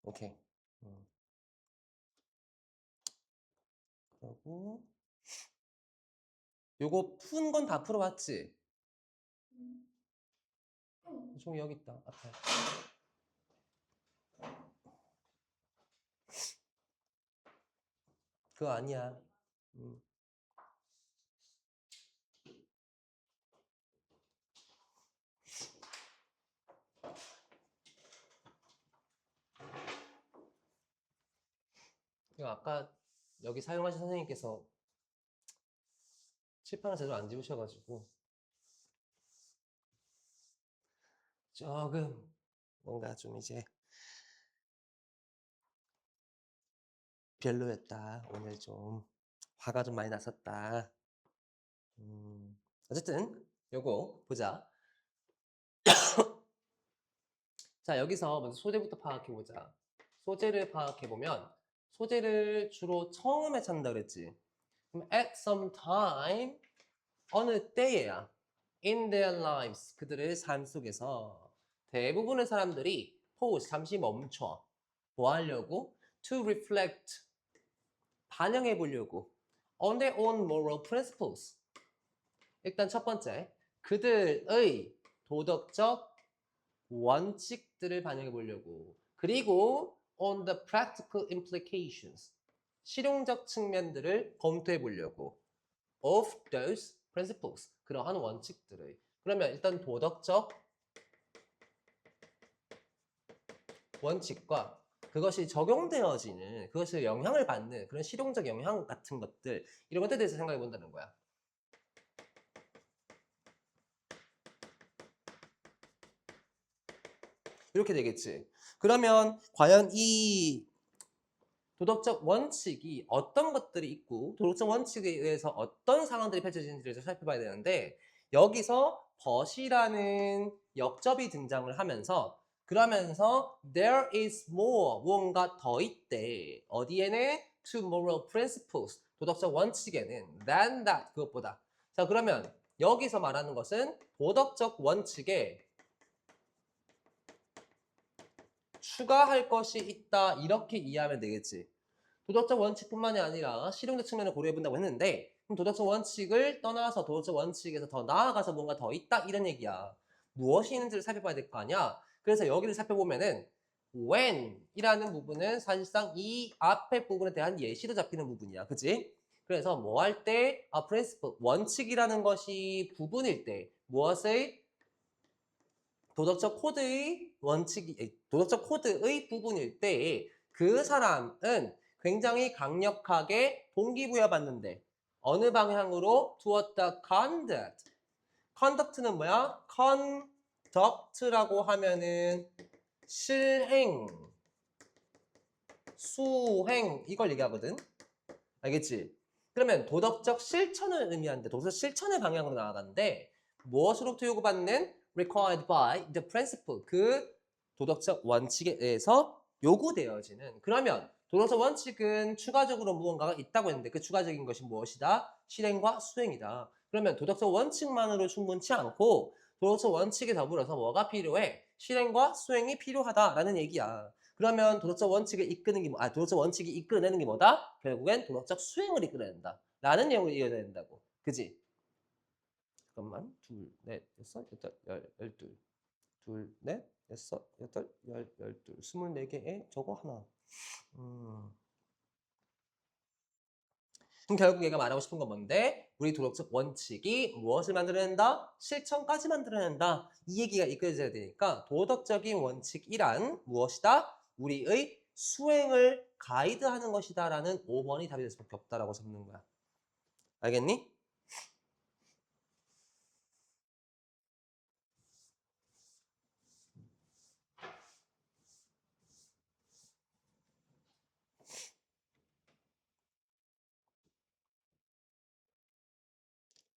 오케이. 그리고 요거 푼 건 다 풀어봤지? 종이 여기 있다. 앞에. 그거 아니야. 음. 이거 아까 여기 사용하신 선생님께서 칠판을 제대로 안 집으셔가지고 조금 뭔가 좀 이제 별로였다. 오늘 좀 화가 좀 많이 났었다. 어쨌든 요거 보자. 자, 여기서 먼저 소재부터 파악해보자. 소재를 파악해보면 소재를 주로 처음에 찾는다 그랬지. 그럼 at some time, 어느 때에야 in their lives, 그들의 삶 속에서 대부분의 사람들이 pause, 잠시 멈춰. 뭐 하려고? to reflect, 반영해 보려고. on their own moral principles. 일단 첫 번째, 그들의 도덕적 원칙들을 반영해 보려고. 그리고 on the practical implications, 실용적 측면들을 검토해 보려고. of those principles, 그러한 원칙들의. 그러면 일단 도덕적 원칙과 그것이 적용되어지는, 그것이 영향을 받는 그런 실용적 영향 같은 것들, 이런 것들에 대해서 생각해 본다는 거야. 이렇게 되겠지. 그러면 과연 이 도덕적 원칙이 어떤 것들이 있고 도덕적 원칙에 의해서 어떤 상황들이 펼쳐지는지를 살펴봐야 되는데, 여기서 but이라는 역접이 등장을 하면서, 그러면서 there is more, 무언가 더 있대. 어디에는? to moral principles, 도덕적 원칙에는 than that, 그것보다. 자, 그러면 여기서 말하는 것은 도덕적 원칙에 추가할 것이 있다, 이렇게 이해하면 되겠지. 도덕적 원칙뿐만이 아니라 실용적 측면을 고려해본다고 했는데, 그럼 도덕적 원칙을 떠나서 도덕적 원칙에서 더 나아가서 뭔가 더 있다, 이런 얘기야. 무엇이 있는지를 살펴봐야 될 거 아니야. 그래서 여기를 살펴보면은 when 이라는 부분은 사실상 이 앞에 부분에 대한 예시로 잡히는 부분이야. 그치? 그래서 뭐 할 때 principle, 원칙이라는 것이 부분일 때, 무엇의? 도덕적 코드의 원칙이, 도덕적 코드의 부분일 때 그 사람은 굉장히 강력하게 동기부여받는데, 어느 방향으로? toward the conduct. conduct는 뭐야? conduct라고 하면은 실행, 수행, 이걸 얘기하거든. 알겠지? 그러면 도덕적 실천을 의미하는데, 도덕적 실천의 방향으로 나아가는데, 무엇으로부터 요구받는? required by the principle, 그 도덕적 원칙에 의해서 요구되어지는. 그러면 도덕적 원칙은 추가적으로 무언가가 있다고 했는데, 그 추가적인 것이 무엇이다? 실행과 수행이다. 그러면 도덕적 원칙만으로 충분치 않고 도덕적 원칙에 더불어서 뭐가 필요해? 실행과 수행이 필요하다라는 얘기야. 그러면 도덕적 원칙을 이끄는 게 도덕적 원칙이 이끌어내는 게 뭐다? 결국엔 도덕적 수행을 이끌어낸다 라는 내용을 이어내야 된다고. 그지? 잠깐만. 둘, 넷, 여섯, 여덟, 열둘. 둘, 넷, 여섯, 여덟, 열둘. 24개에 저거 하나. 그럼 결국 얘가 말하고 싶은 건 뭔데? 우리 도덕적 원칙이 무엇을 만들어낸다? 실천까지 만들어낸다. 이 얘기가 이끌어져야 되니까 도덕적인 원칙이란 무엇이다? 우리의 수행을 가이드하는 것이다 라는 5번이 답이 될 수밖에 없다라고 적는 거야. 알겠니?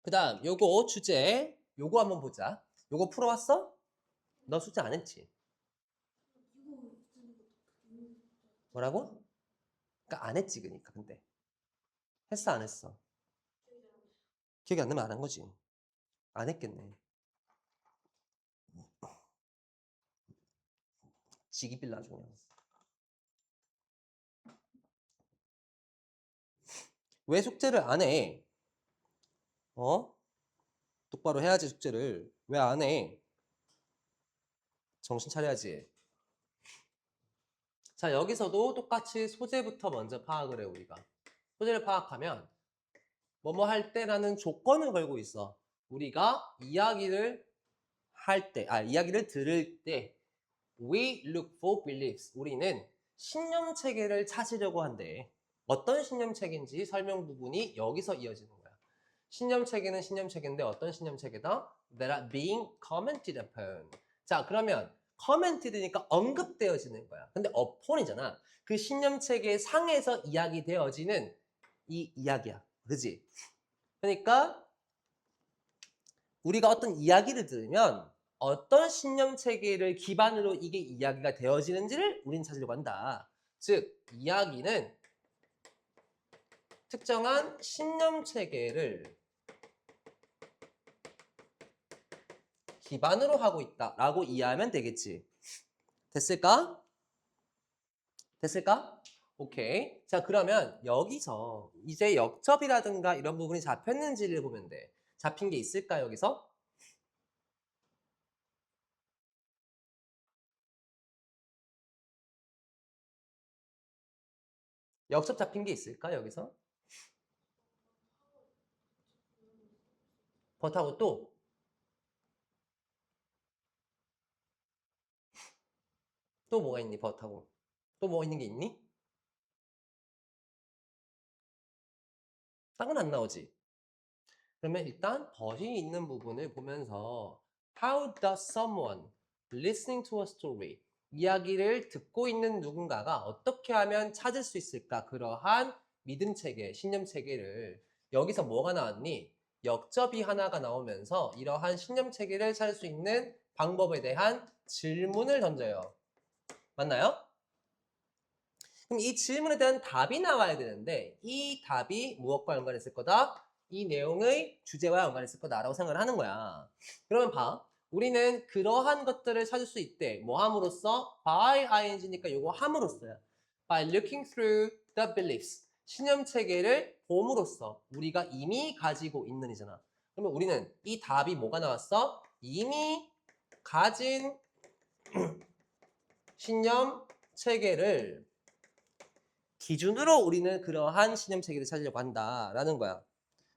그 다음 요거 주제, 요거 한번 보자. 요거 풀어왔어? 너 숙제 안 했지? 뭐라고? 그러니까 안 했지. 그러니까 근데 했어 안 했어? 기억이 안 나면 안 한 거지. 안 했겠네. 지기빌 나중에. 왜 숙제를 안 해? 어? 똑바로 해야지 숙제를. 왜 안 해? 정신 차려야지. 자, 여기서도 똑같이 소재부터 먼저 파악을 해, 우리가. 소재를 파악하면 뭐뭐 할 때라는 조건을 걸고 있어. 우리가 이야기를 이야기를 들을 때 we look for beliefs. 우리는 신념 체계를 찾으려고 한대. 어떤 신념 체계인지 설명 부분이 여기서 이어지는 거야. 신념 체계는 신념 체계인데 어떤 신념 체계다? That are being commented upon. 자, 그러면 commented니까 언급되어지는 거야. 근데 upon이잖아. 그 신념 체계 상에서 이야기되어지는 이 이야기야. 그지? 그러니까 우리가 어떤 이야기를 들으면 어떤 신념 체계를 기반으로 이게 이야기가 되어지는지를 우리는 찾으려고 한다. 즉, 이야기는 특정한 신념 체계를 기반으로 하고 있다라고 이해하면 되겠지. 됐을까? 됐을까? 오케이. 자, 그러면 여기서 이제 역접이라든가 이런 부분이 잡혔는지를 보면 돼. 잡힌 게 있을까, 여기서? 역접 잡힌 게 있을까, 여기서? 버하고 또 뭐가 있니, 버하고? 또 뭐 있는 게 있니? 딴 건 안 나오지. 그러면 일단 벗이 있는 부분을 보면서 How does someone listening to a story 이야기를 듣고 있는 누군가가 어떻게 하면 찾을 수 있을까? 그러한 믿음 체계, 신념 체계를 여기서 뭐가 나왔니? 역접이 하나가 나오면서 이러한 신념 체계를 찾을 수 있는 방법에 대한 질문을 던져요. 맞나요? 그럼 이 질문에 대한 답이 나와야 되는데 이 답이 무엇과 연관했을 거다? 이 내용의 주제와 연관했을 거다라고 생각을 하는 거야. 그러면 봐. 우리는 그러한 것들을 찾을 수 있대. 뭐 함으로써? by ing니까 요거 함으로써야. by looking through the beliefs. 신념 체계를 봄으로써 우리가 이미 가지고 있는 이잖아. 그러면 우리는 이 답이 뭐가 나왔어? 이미 가진 신념 체계를 기준으로 우리는 그러한 신념 체계를 찾으려고 한다라는 거야.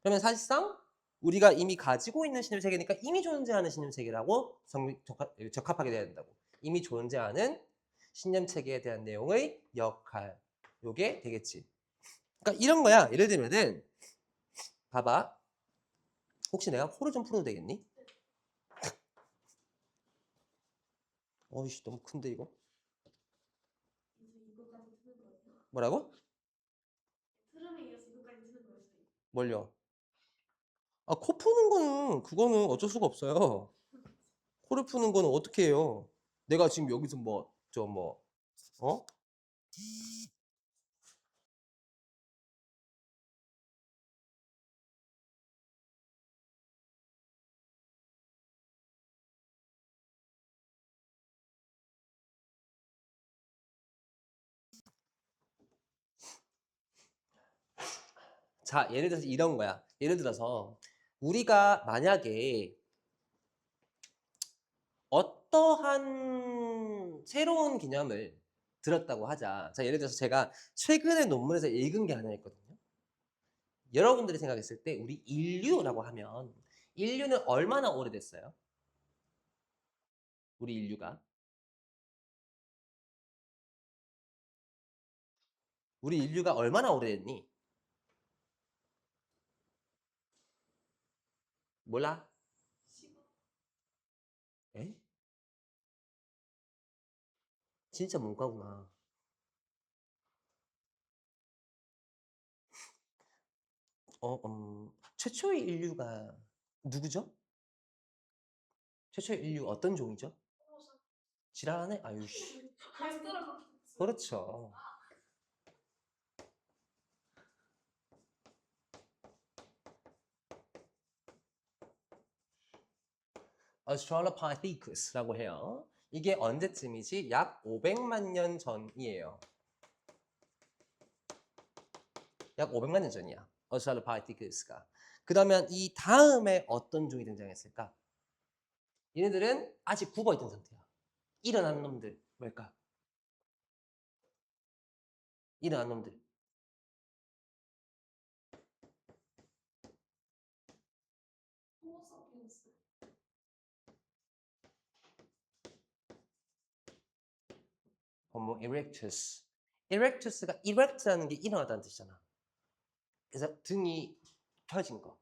그러면 사실상 우리가 이미 가지고 있는 신념 체계니까 이미 존재하는 신념 체계라고 적합하게 돼야 된다고. 이미 존재하는 신념 체계에 대한 내용의 역할. 요게 되겠지. 그러니까 이런 거야. 예를 들면은 봐봐. 혹시 내가 코를 좀 풀어도 되겠니? 어이씨 너무 큰데 이거? 뭐라고? 뭘요? 아, 코 푸는 거는 그거는 어쩔 수가 없어요. 코를 푸는 거는 어떻게 해요? 내가 지금 여기서 어? 자, 예를 들어서 이런 거야. 예를 들어서 우리가 만약에 어떠한 새로운 개념을 들었다고 하자. 자, 예를 들어서 제가 최근에 논문에서 읽은 게 하나 있거든요. 여러분들이 생각했을 때 우리 인류라고 하면 인류는 얼마나 오래됐어요? 우리 인류가. 우리 인류가 얼마나 오래됐니? 몰라? 에? 진짜 문과구나. 최초의 인류가 누구죠? 최초의 인류 어떤 종이죠? 지랄하네? 아유씨. 그렇죠. Australopithecus라고 해요. 이게 언제쯤이지? 약 500만 년 전이에요. 약 500만 년 전이야. 어스트랄로파이티쿠스가. 그러면 이 다음에 어떤 종이 등장했을까? 얘네들은 아직 굽어있던 상태야. 일어난 놈들. 뭘까? 일어난 놈들. 호모 erectus. erectus가 erect라는 게 일어나다는 뜻이잖아. 그래서 등이 펴진 거.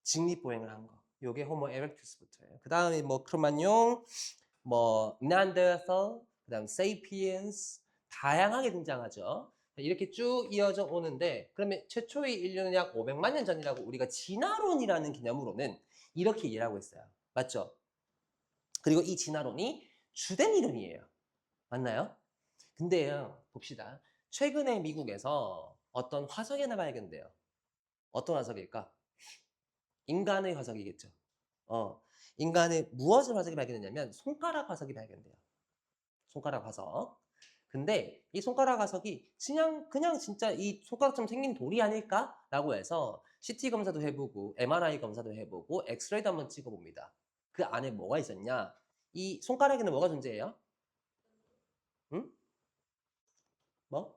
직립보행을 한 거. 요게 호모 erectus부터예요. 그 다음에 뭐 크로마뇽, 뭐 네안데르탈, 그 다음 세이피엔스 다양하게 등장하죠. 이렇게 쭉 이어져 오는데 그러면 최초의 인류는 약 500만 년 전이라고 우리가 진화론이라는 개념으로는 이렇게 이해를 하고 있어요. 맞죠? 그리고 이 진화론이 주된 이론이에요. 맞나요? 근데요, 봅시다. 최근에 미국에서 어떤 화석이 하나 발견돼요. 어떤 화석일까? 인간의 화석이겠죠. 인간의 무엇을 화석이 발견됐냐면 손가락 화석이 발견돼요. 손가락 화석. 근데 이 손가락 화석이 그냥 진짜 이 손가락처럼 생긴 돌이 아닐까라고 해서 CT 검사도 해보고 MRI 검사도 해보고 엑스레이도 한번 찍어봅니다. 그 안에 뭐가 있었냐? 이 손가락에는 뭐가 존재해요? 응? 뭐?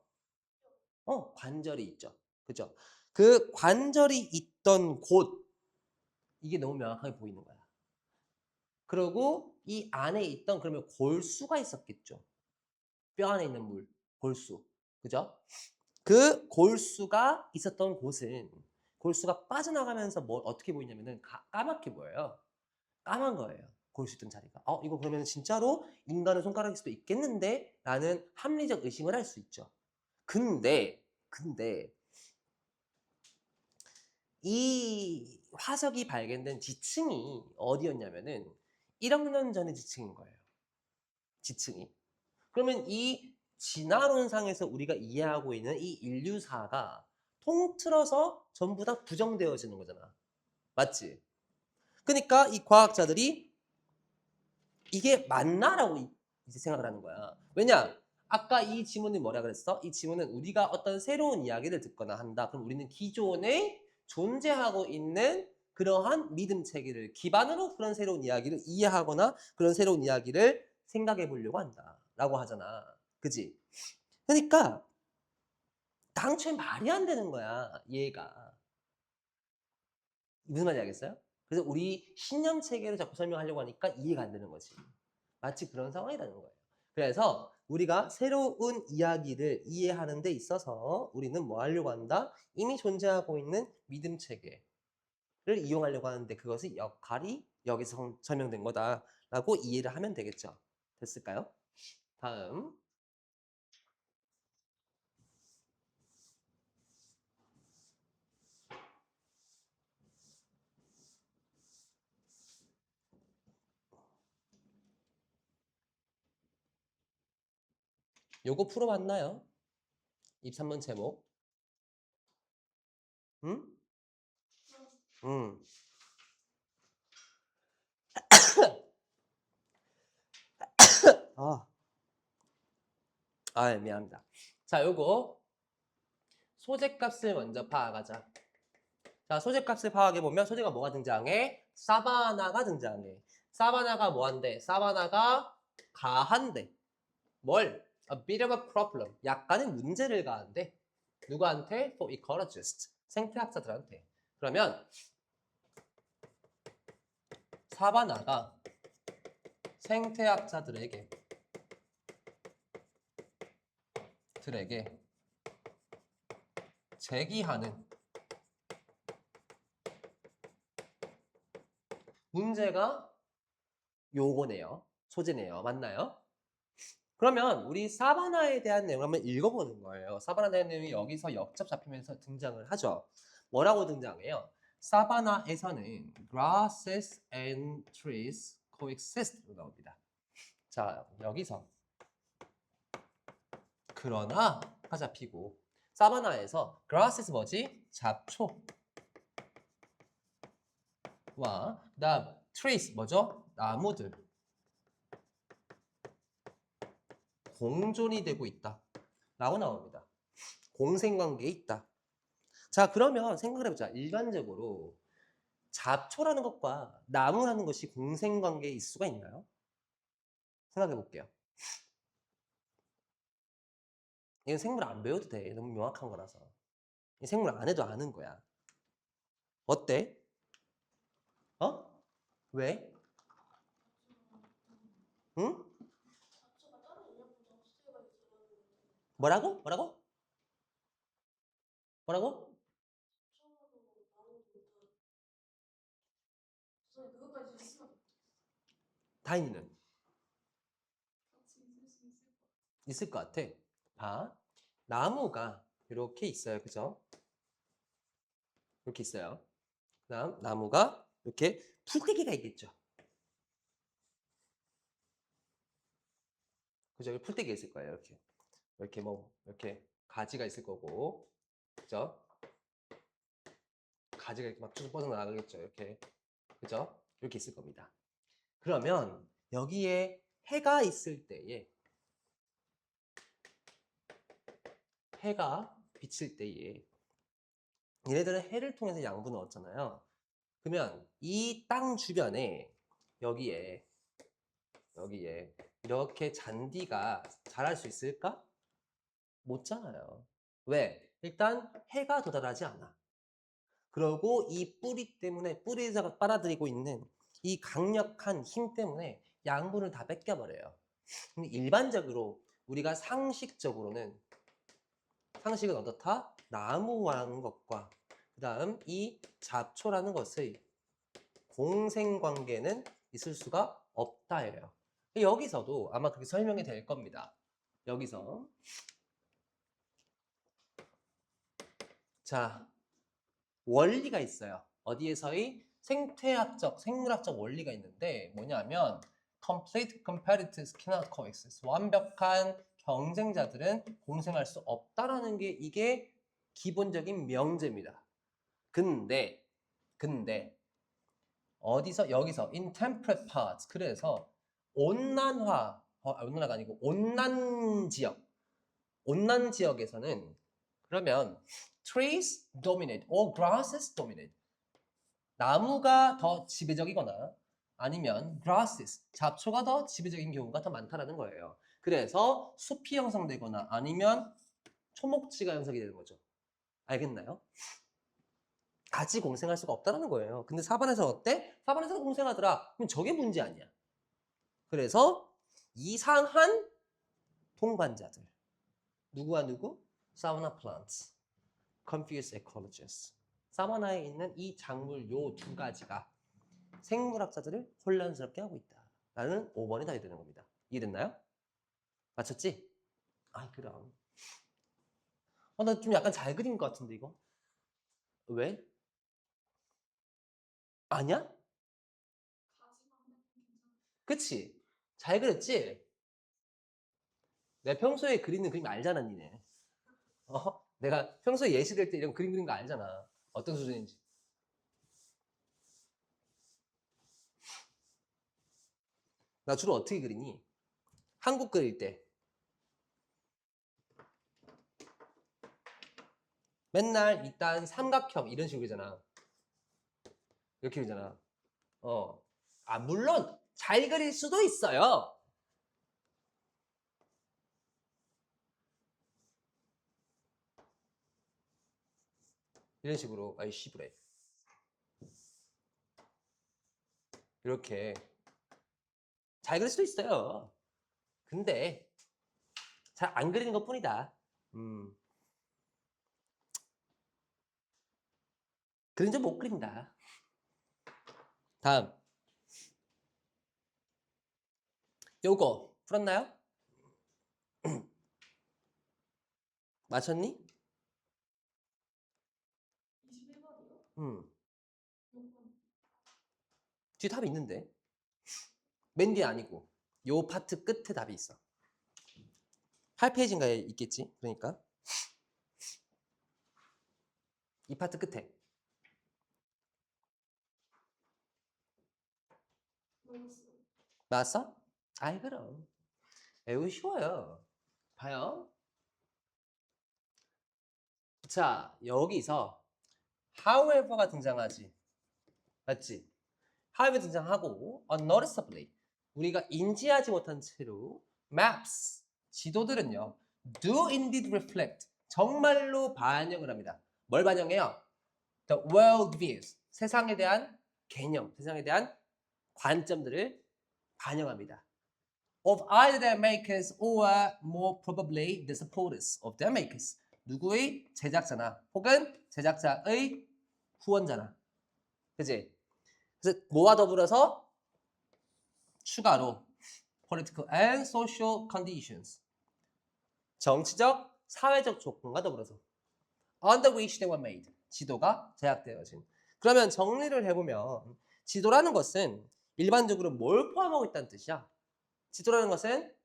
관절이 있죠. 그죠? 그 관절이 있던 곳 이게 너무 명확하게 보이는 거야. 그리고 이 안에 있던 그러면 골수가 있었겠죠. 뼈 안에 있는 물, 골수. 그죠? 그 골수가 있었던 곳은 골수가 빠져나가면서 뭐 어떻게 보이냐면은 까맣게 보여요. 까만 거예요. 골수 있던 자리가. 이거 그러면 진짜로 인간의 손가락일 수도 있겠는데? 라는 합리적 의심을 할 수 있죠. 근데 이 화석이 발견된 지층이 어디였냐면은 1억 년 전의 지층인 거예요. 지층이. 그러면 이 진화론상에서 우리가 이해하고 있는 이 인류사가 통틀어서 전부 다 부정되어지는 거잖아. 맞지? 그러니까 이 과학자들이 이게 맞나라고 이제 생각을 하는 거야. 왜냐? 아까 이 지문이 뭐라 그랬어? 이 지문은 우리가 어떤 새로운 이야기를 듣거나 한다. 그럼 우리는 기존에 존재하고 있는 그러한 믿음 체계를 기반으로 그런 새로운 이야기를 이해하거나 그런 새로운 이야기를 생각해 보려고 한다. 라고 하잖아. 그지? 그러니까 당초에 말이 안 되는 거야. 얘가. 무슨 말인지 알겠어요? 그래서 우리 신념 체계를 자꾸 설명하려고 하니까 이해가 안 되는 거지. 마치 그런 상황이라는 거예요. 그래서 우리가 새로운 이야기를 이해하는 데 있어서 우리는 뭐 하려고 한다? 이미 존재하고 있는 믿음 체계를 이용하려고 하는데 그것의 역할이 여기서 설명된 거다라고 이해를 하면 되겠죠. 됐을까요? 다음. 요거 풀어봤나요? 입 3번 제목. 응? 응. 아, 미안합니다. 자, 요거 소재값을 먼저 파악하자. 자, 소재값을 파악해보면 소재가 뭐가 등장해? 사바나가 등장해. 사바나가 뭐한대? 사바나가 가한대. 뭘? A bit of a problem. 약간의 문제를 가한대. 누구한테? For ecologists. 생태학자들한테. 그러면 사바나가 생태학자들에게 제기하는 문제가 요거네요. 소재네요. 맞나요? 그러면 우리 사바나에 대한 내용을 한번 읽어보는 거예요. 사바나에 대한 내용이 여기서 역접 잡히면서 등장을 하죠. 뭐라고 등장해요? 사바나에서는 grasses and trees coexist로 나옵니다. 자, 여기서 그러나가 잡히고 사바나에서 grasses 뭐지? 잡초와 그다음 trees 뭐죠? 나무들 공존이 되고 있다 라고 나옵니다. 공생관계에 있다. 자, 그러면 생각을 해보자. 일반적으로 잡초라는 것과 나무라는 것이 공생관계에 있을 수가 있나요? 생각해 볼게요. 이건 생물 안 배워도 돼. 너무 명확한 거라서. 이 생물 안 해도 아는 거야. 어때? 어? 왜? 응? 뭐라고? 뭐라고? 뭐라고? 다인이는 있을 것 같아. 봐. 나무가 이렇게 있어요. 그죠? 이렇게 있어요. 그다음 나무가 이렇게 풀떼기가 있겠죠. 그죠? 풀떼기가 있을 거예요. 이렇게. 이렇게 뭐 이렇게 가지가 있을 거고. 그죠? 가지가 이렇게 막 쭉 뻗어나가겠죠. 이렇게. 그죠? 이렇게 있을 겁니다. 그러면 여기에 해가 있을 때에 해가 비칠 때에 얘네들은 해를 통해서 양분을 얻잖아요. 그러면 이 땅 주변에 여기에 이렇게 잔디가 자랄 수 있을까? 못 자라요. 왜? 일단 해가 도달하지 않아. 그리고 이 뿌리 때문에 뿌리에서 빨아들이고 있는 이 강력한 힘 때문에 양분을 다 뺏겨버려요. 근데 일반적으로 우리가 상식은 어떻다? 나무라는 것과 그 다음 이 잡초라는 것의 공생관계는 있을 수가 없다예요. 여기서도 아마 그렇게 설명이 될 겁니다. 여기서 자 원리가 있어요. 어디에서의 생물학적 원리가 있는데 뭐냐면 complete competitors cannot coexist. 완벽한 경쟁자들은 공생할 수 없다라는 게 이게 기본적인 명제입니다. 근데 어디서 여기서 in temperate parts 그래서 온난화가 아니고 온난 지역에서는 그러면 trees dominate or grasses dominate 나무가 더 지배적이거나 아니면 grasses 잡초가 더 지배적인 경우가 더 많다라는 거예요. 그래서 숲이 형성되거나 아니면 초목지가 형성이 되는 거죠. 알겠나요? 같이 공생할 수가 없다는 거예요. 근데 사반에서 어때? 사반에서 공생하더라. 그럼 저게 문제 아니야. 그래서 이상한 동반자들. 누구와 누구? 사바나 플란트, confused ecologists. 사바나에 있는 이 작물 요 두 가지가 생물학자들을 혼란스럽게 하고 있다. 라는 5번이 답이 되는 겁니다. 이해됐나요? 맞췄지? 아, 그럼. 나 좀 약간 잘 그린 것 같은데, 이거? 왜? 아니야? 그치? 잘 그렸지? 내가 평소에 그리는 그림 알잖아, 니네. 내가 평소에 예시될 때 이런 그림 그린 거 알잖아. 어떤 수준인지. 나 주로 어떻게 그리니? 한국 그릴 때. 맨날 일단 삼각형 이런 식으로 그리잖아. 이렇게 그리잖아. 물론 잘 그릴 수도 있어요. 이런 식으로. 아이, 씨부레. 이렇게. 잘 그릴 수도 있어요. 근데 잘 안 그리는 것 뿐이다. 그림자 못 그린다. 다음. 요거 풀었나요? 맞췄니? 음. 뒤에 답이 있는데. 맨 뒤에 아니고. 요 파트 끝에 답이 있어. 8페이지인가에 있겠지? 그러니까. 이 파트 끝에. 맞았어? 아이, 그럼. 매우 쉬워요. 봐요. 자, 여기서 however가 등장하지. 맞지? however 등장하고 unnoticeably 우리가 인지하지 못한 채로 maps 지도들은요 do indeed reflect 정말로 반영을 합니다. 뭘 반영해요? The world views 세상에 대한 개념, 세상에 대한 관점들을 반영합니다. Of either their makers or more probably the supporters of their makers. 누구의 제작자나 혹은 제작자의 후원자나. 그지? 그래서 뭐와 더불어서 추가로 political and social conditions. 정치적, 사회적 조건과 더불어서 under which they were made. 지도가 제작되어진. 그러면 정리를 해보면 지도라는 것은 일반적으로 뭘 포함하고 있다는 뜻이야? 지도라는 것은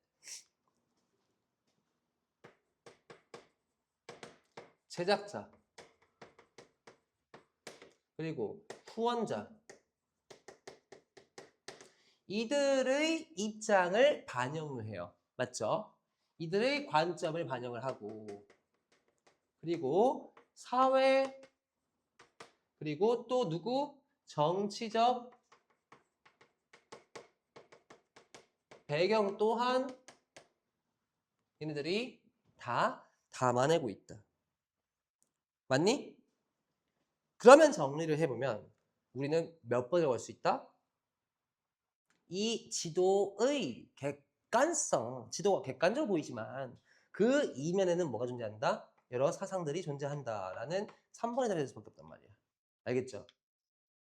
제작자 그리고 후원자 이들의 입장을 반영을 해요. 맞죠? 이들의 관점을 반영을 하고 그리고 사회 그리고 또 누구? 정치적 배경 또한 얘네들이 다 담아내고 있다. 맞니? 그러면 정리를 해보면 우리는 몇 번을 올 수 있다? 이 지도의 객관성, 지도가 객관적으로 보이지만 그 이면에는 뭐가 존재한다? 여러 사상들이 존재한다라는 3번의 자리에서 수밖에 없단 말이야. 알겠죠?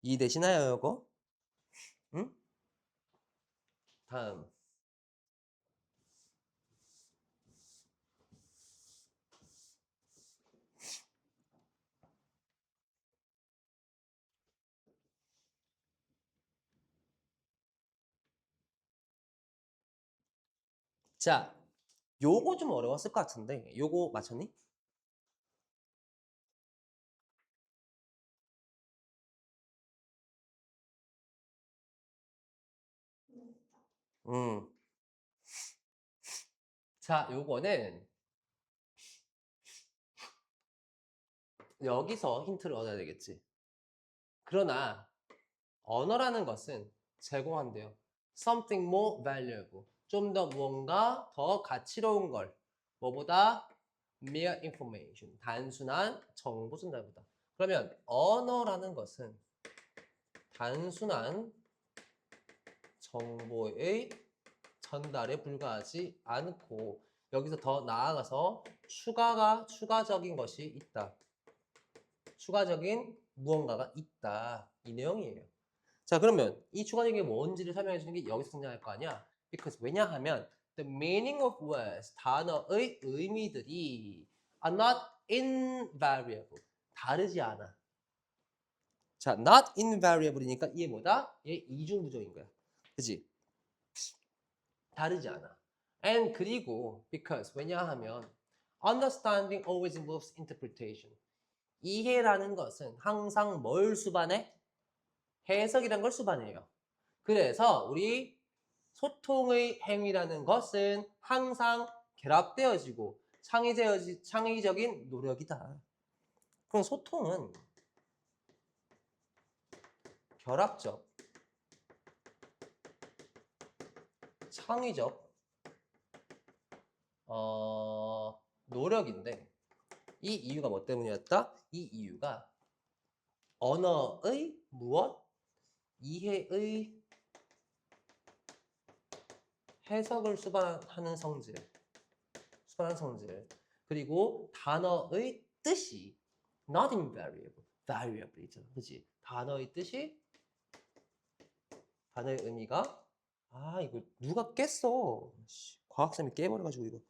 이해되시나요, 이거? 응? 다음. 자, 요거 좀 어려웠을 것 같은데 요거 맞췄니? 음. 자, 요거는 여기서 힌트를 얻어야 되겠지. 그러나 언어라는 것은 제공한대요. Something more valuable. 좀 더 무언가 더 가치로운 걸. 뭐보다? Mere information. 단순한 정보 전달보다. 그러면 언어라는 것은 단순한 정보의 전달에 불과하지 않고 여기서 더 나아가서 추가적인 것이 있다. 추가적인 무언가가 있다. 이 내용이에요. 자, 그러면 이 추가적인 게 뭔지를 설명해 주는 게 여기서 등장할 거 아니야? Because 왜냐하면 the meaning of words, 단어의 의미들이 are not invariable. 다르지 않아. 자, not invariable이니까 이게 뭐다? 얘 이중부정인 거야. 그치? 다르지 않아. And 그리고 because 왜냐하면 understanding always involves interpretation. 이해라는 것은 항상 뭘 수반해? 해석이란 걸 수반해요. 그래서 우리 소통의 행위라는 것은 항상 결합되어지고 창의적인 노력이다. 그럼 소통은 결합적, 창의적 노력인데 이 이유가 뭐 때문이었다? 이 이유가 언어의 무엇? 이해의 해석을 수반하는 성질, 그리고 단어의 뜻이 not invariable, variable 있잖아, 그렇지? 단어의 뜻이 단어의 의미가 이거 누가 깼어? 과학쌤이 깨버려가지고 이거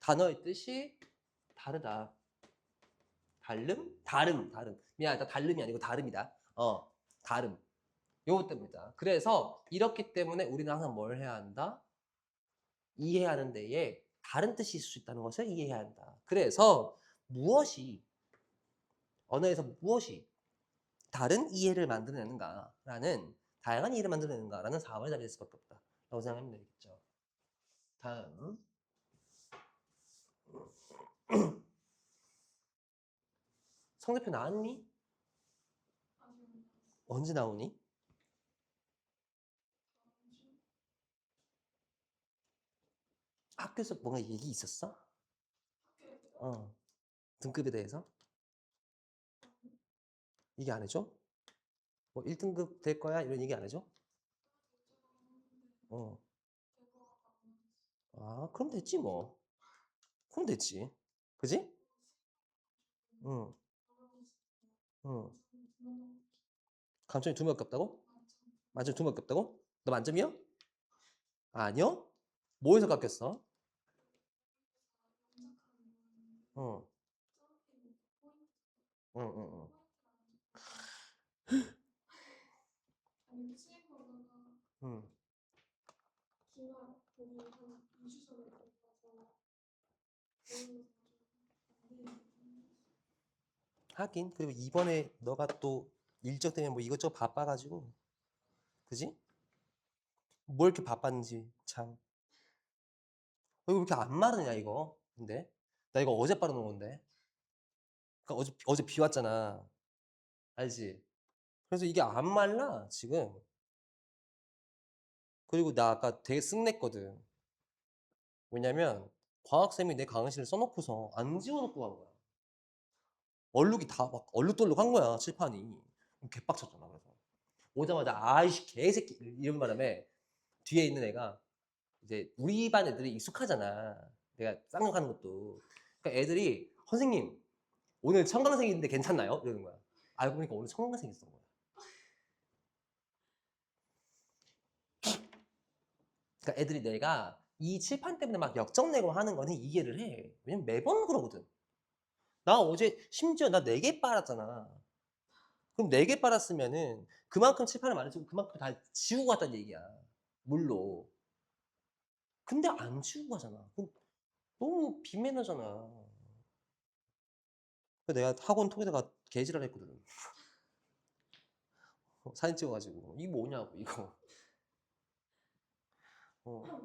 단어의 뜻이 다르다. 다름. 미안하다. 다름이 아니고 다름이다. 다름. 요것 때문이다. 그래서 이렇기 때문에 우리는 항상 뭘 해야 한다? 이해하는 데에 다른 뜻이 있을 수 있다는 것을 이해해야 한다. 그래서 언어에서 무엇이 다른 이해를 만들어내는가라는 다양한 이해를 만들어내는가라는 4번의 자리일 수밖에 없다. 라고 생각하면 되겠죠. 다음. 성대표 나왔니? 언제 나오니? 학교에서 뭔가 얘기 있었어? 등급에 대해서? 얘기 안 해줘? 뭐 1등급 될 거야? 이런 얘기 안 해줘? 어. 아, 그럼 됐지 뭐. 그럼 됐지. 그지? 응. 응. 감점이 2명 깎다고? 만점 2명 깎다고? 너 만점이야? 아니요? 뭐에서 깎였어? 응. 응, 응, 응. 응. 하긴. 그리고 이번에 너가 또 일정 때문에 뭐 이것저것 바빠가지고. 그지? 뭘 이렇게 바빴는지 참. 왜 이렇게 안 마르냐 이거? 근데 나 이거 어제 빨아놓은 건데. 그러니까 어제 비 왔잖아. 알지? 그래서 이게 안 말라 지금. 그리고 나 아까 되게 승냈거든. 왜냐면 과학쌤이 내 강의실을 써놓고서 안 지워놓고 간 거야. 얼룩이 다 막 얼룩덜룩 한 거야 칠판이. 개빡쳤잖아. 그래서 오자마자 아이씨 개새끼 이런 바람에 뒤에 있는 애가 이제 우리 반 애들이 익숙하잖아. 내가 쌍욕하는 것도. 그러니까 애들이 선생님 오늘 청강생인데 괜찮나요? 이러는 거야. 알고 보니까 오늘 청강생 있었던 거야. 그러니까 애들이 내가 이 칠판 때문에 막 역정내고 하는 거는 이해를 해. 왜냐면 매번 그러거든. 나 어제 심지어 나 4개 빨았잖아. 그럼 4개 빨았으면은 그만큼 칠판을 많이 쓰고 그만큼 다 지우고 갔다는 얘기야. 물로. 근데 안 지우고 가잖아. 그럼 너무 비매너잖아. 내가 학원 통해다가 개지랄 했거든. 사진 찍어가지고 이게 뭐냐고 이거.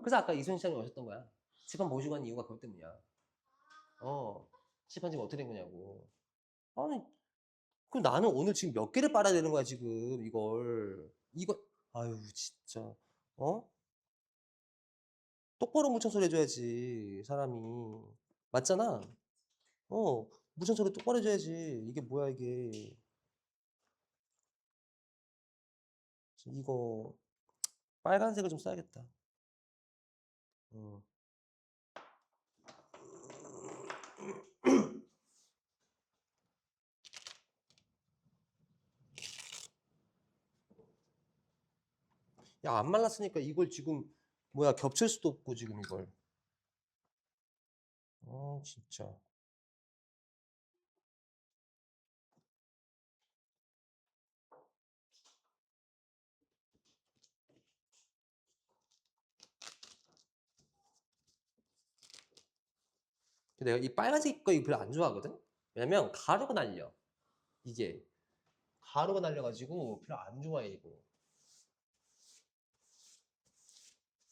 그래서 아까 이순신 시장님 오셨던 거야. 칠판 모시고 간 이유가 그것 때문이야. 칠판 지금 어떻게 된 거냐고. 아니 그럼 나는 오늘 지금 몇 개를 빨아야 되는 거야 지금 이걸. 이거 아유 진짜. 어? 똑바로 무청 소리 해줘야지 사람이. 맞잖아. 무청 소리 똑바로 해줘야지. 이게 뭐야 이게. 이거 빨간색을 좀 써야겠다. 어. 야, 안 말랐으니까 이걸 지금 뭐야 겹칠 수도 없고 지금 이걸. 진짜. 내가 이 빨간색 거 별로 안 좋아하거든. 왜냐면 가루가 날려. 이게 가루가 날려가지고 별로 안 좋아해 이거.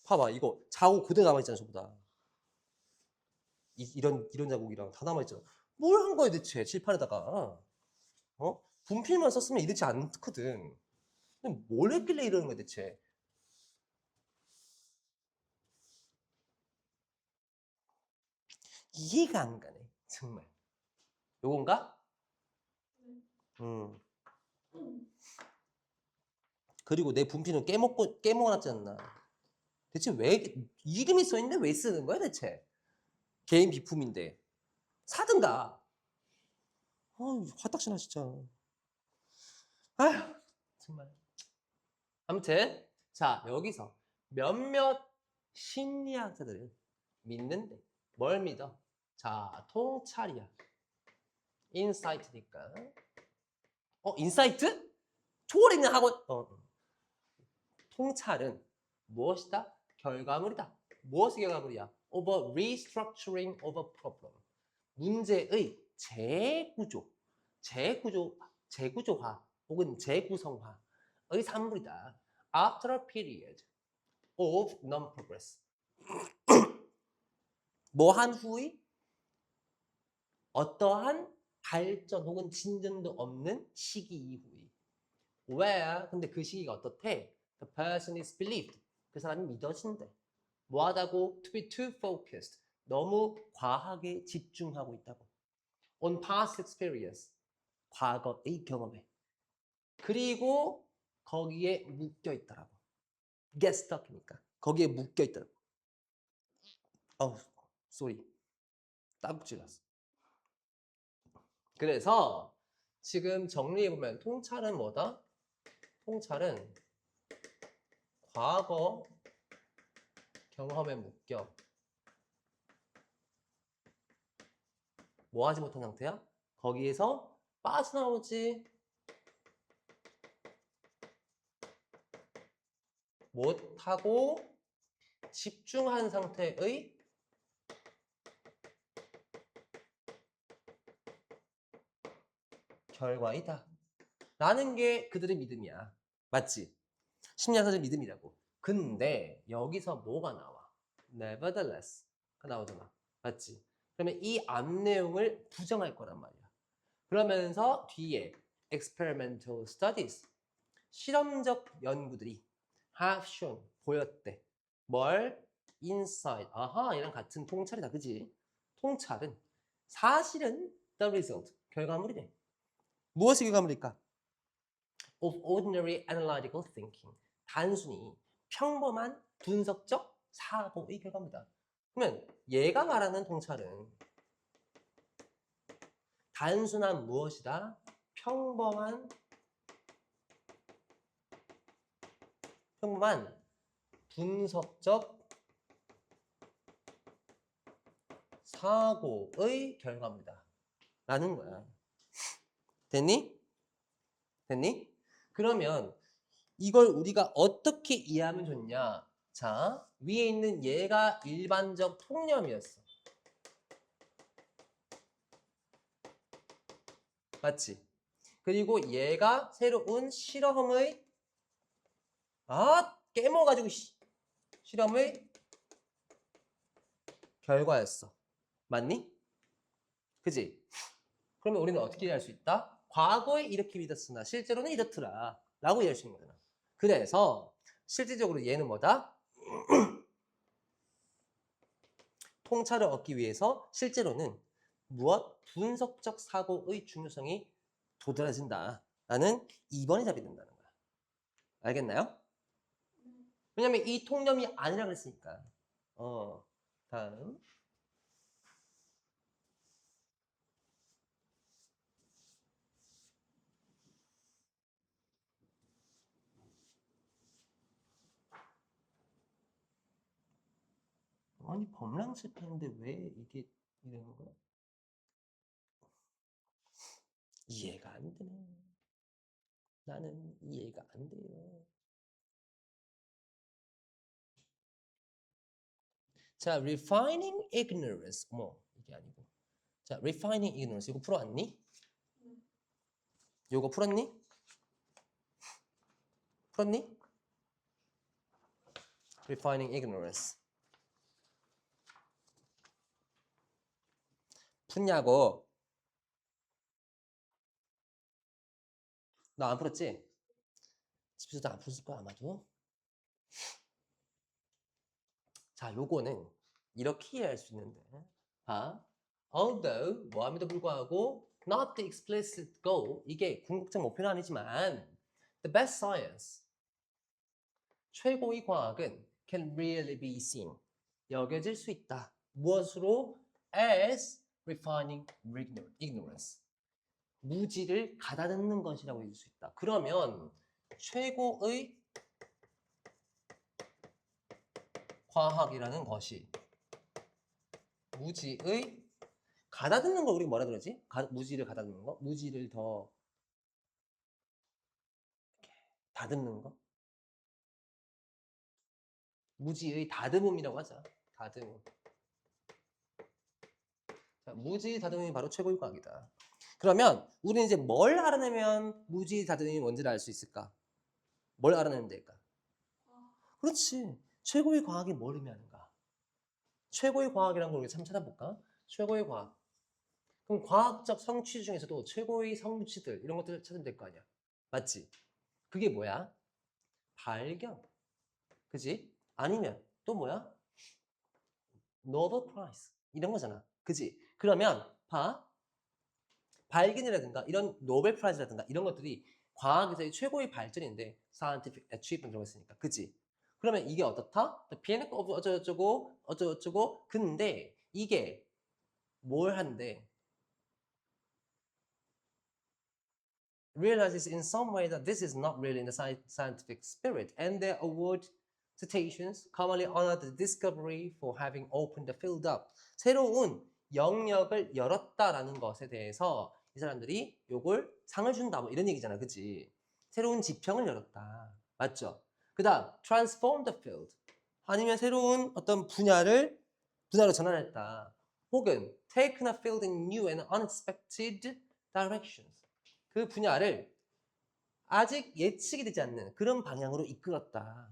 봐봐 이거 자국 그대로 남아있잖아 전부 다. 이런 자국이랑 다 남아있잖아. 뭘 한 거야 대체 칠판에다가. 분필만 썼으면 이렇지 않거든. 근데 뭘 했길래 이러는 거야 대체. 이해가 안 가네 정말. 요건가? 음. 그리고 내 분필은 깨먹어놨지 않나. 대체 왜 이름이 써있는데 왜 쓰는 거야 대체. 개인 비품인데 사든가. 화딱지나 진짜. 아휴 정말. 아무튼 자 여기서 몇몇 심리학자들은 믿는데 뭘 믿어? 자 통찰이야. 인사이트니까. 인사이트? 초월에 있는 학원. 통찰은 무엇이다? 결과물이다. 무엇의 결과물이야? Over restructuring of a problem. 문제의 재구조화 혹은 재구성화의 산물이다. After a period of non-progress. 뭐한 후의 어떠한 발전 혹은 진전도 없는 시기 이후의 where 근데 그 시기가 어떻대? The person is believed. 그 사람이 믿어진대. 뭐하다고? To be too focused. 너무 과하게 집중하고 있다고. On past experience. 과거의 경험에. 그리고 거기에 묶여 있더라고. Get stuck이니까. 거기에 묶여 있더라고. 어우, 쏘리. 따북질 났어. 그래서 지금 정리해보면 통찰은 뭐다? 통찰은 과거 경험에 묶여. 뭐 하지 못한 상태야? 거기에서 빠져나오지 못하고 집중한 상태의 결과이다. 라는 게 그들의 믿음이야. 맞지? 심리학자의 믿음이라고. 근데 여기서 뭐가 나와? Nevertheless가 나오잖아. 맞지? 그러면 이 앞 내용을 부정할 거란 말이야. 그러면서 뒤에 experimental studies, 실험적 연구들이 have shown, 보였대. 뭘? inside, 아하, 이랑 같은 통찰이다. 그지? 통찰은 사실은 the result, 결과물이래. 무엇이 결과물일까? Of ordinary analytical thinking, 단순히 평범한 분석적 사고의 결과입니다. 그러면 얘가 말하는 통찰은 단순한 무엇이다? 평범한 분석적 사고의 결과입니다. 라는 거야. 됐니? 됐니? 그러면 이걸 우리가 어떻게 이해하면 좋냐? 자, 위에 있는 얘가 일반적 통념이었어. 맞지? 그리고 얘가 새로운 실험의 깨먹어가지고 실험의 결과였어. 맞니? 그지? 그러면 우리는 어떻게 이해할 수 있다? 과거에 이렇게 믿었으나 실제로는 이렇더라 라고 이해할 수 있는 거잖아. 그래서 실질적으로 얘는 뭐다? 통찰을 얻기 위해서 실제로는 무엇? 분석적 사고의 중요성이 도드라진다 라는 2번이 답이 된다는 거야. 알겠나요? 왜냐면 이 통념이 아니라 그랬으니까. 다음. 아니 범람습하는데 왜 이게 이러는 거야? 이해가 안 되네. 나는 이해가 안 돼요. 자, refining ignorance. 이게 아니고. 자, refining ignorance. 이거 풀어왔니? 요거 풀었니? 풀었니? refining ignorance. 푸냐고. 나 안 풀었지? 집에서도 안 풀었을 거야 아마도. 자, 요거는 이렇게 이해할 수 있는데. Although 뭐함에도 불구하고 not the explicit goal, 이게 궁극적 목표는 아니지만 the best science, 최고의 과학은 can really be seen, 여겨질 수 있다. 무엇으로? As refining ignorance, 무지를 가다듬는 것이라고 얘기할 수 있다. 그러면 최고의 과학이라는 것이 무지의 가다듬는 걸 우리 뭐라 그러지? 무지를 가다듬는 거? 무지를 더 다듬는 거? 무지의 다듬음이라고 하자. 다듬음. 자, 무지 다듬음이 바로 최고의 과학이다. 그러면 우리는 이제 뭘 알아내면 무지 다듬음이 뭔지를 알 수 있을까? 뭘 알아내면 될까? 그렇지. 최고의 과학이 뭘 의미하는가? 최고의 과학이라는 걸 우리가 참 찾아볼까? 최고의 과학. 그럼 과학적 성취 중에서도 최고의 성취들 이런 것들을 찾으면 될 거 아니야. 맞지? 그게 뭐야? 발견. 그지? 아니면 또 뭐야? 노벨 프라이즈. 이런 거잖아. 그지? 그러면 봐. 발견이라든가 이런 노벨 프라이즈라든가 이런 것들이 과학에서의 최고의 발전인데 scientific achievement 들어가 있으니까. 그지? 그러면 이게 어떻다? The pinnacle of 어쩌고저쩌고 어쩌고저쩌고 근데 이게 뭘 한대? Realizes in some way that this is not really in the scientific spirit and they award citations commonly honor the discovery for having opened the field up. 새로운 영역을 열었다라는 것에 대해서 이 사람들이 요걸 상을 준다 뭐 이런 얘기잖아. 그치? 새로운 지평을 열었다. 맞죠? 그 다음 transform the field 아니면 새로운 어떤 분야로 전환했다. 혹은 taken a field in new and unexpected directions. 그 분야를 아직 예측이 되지 않는 그런 방향으로 이끌었다.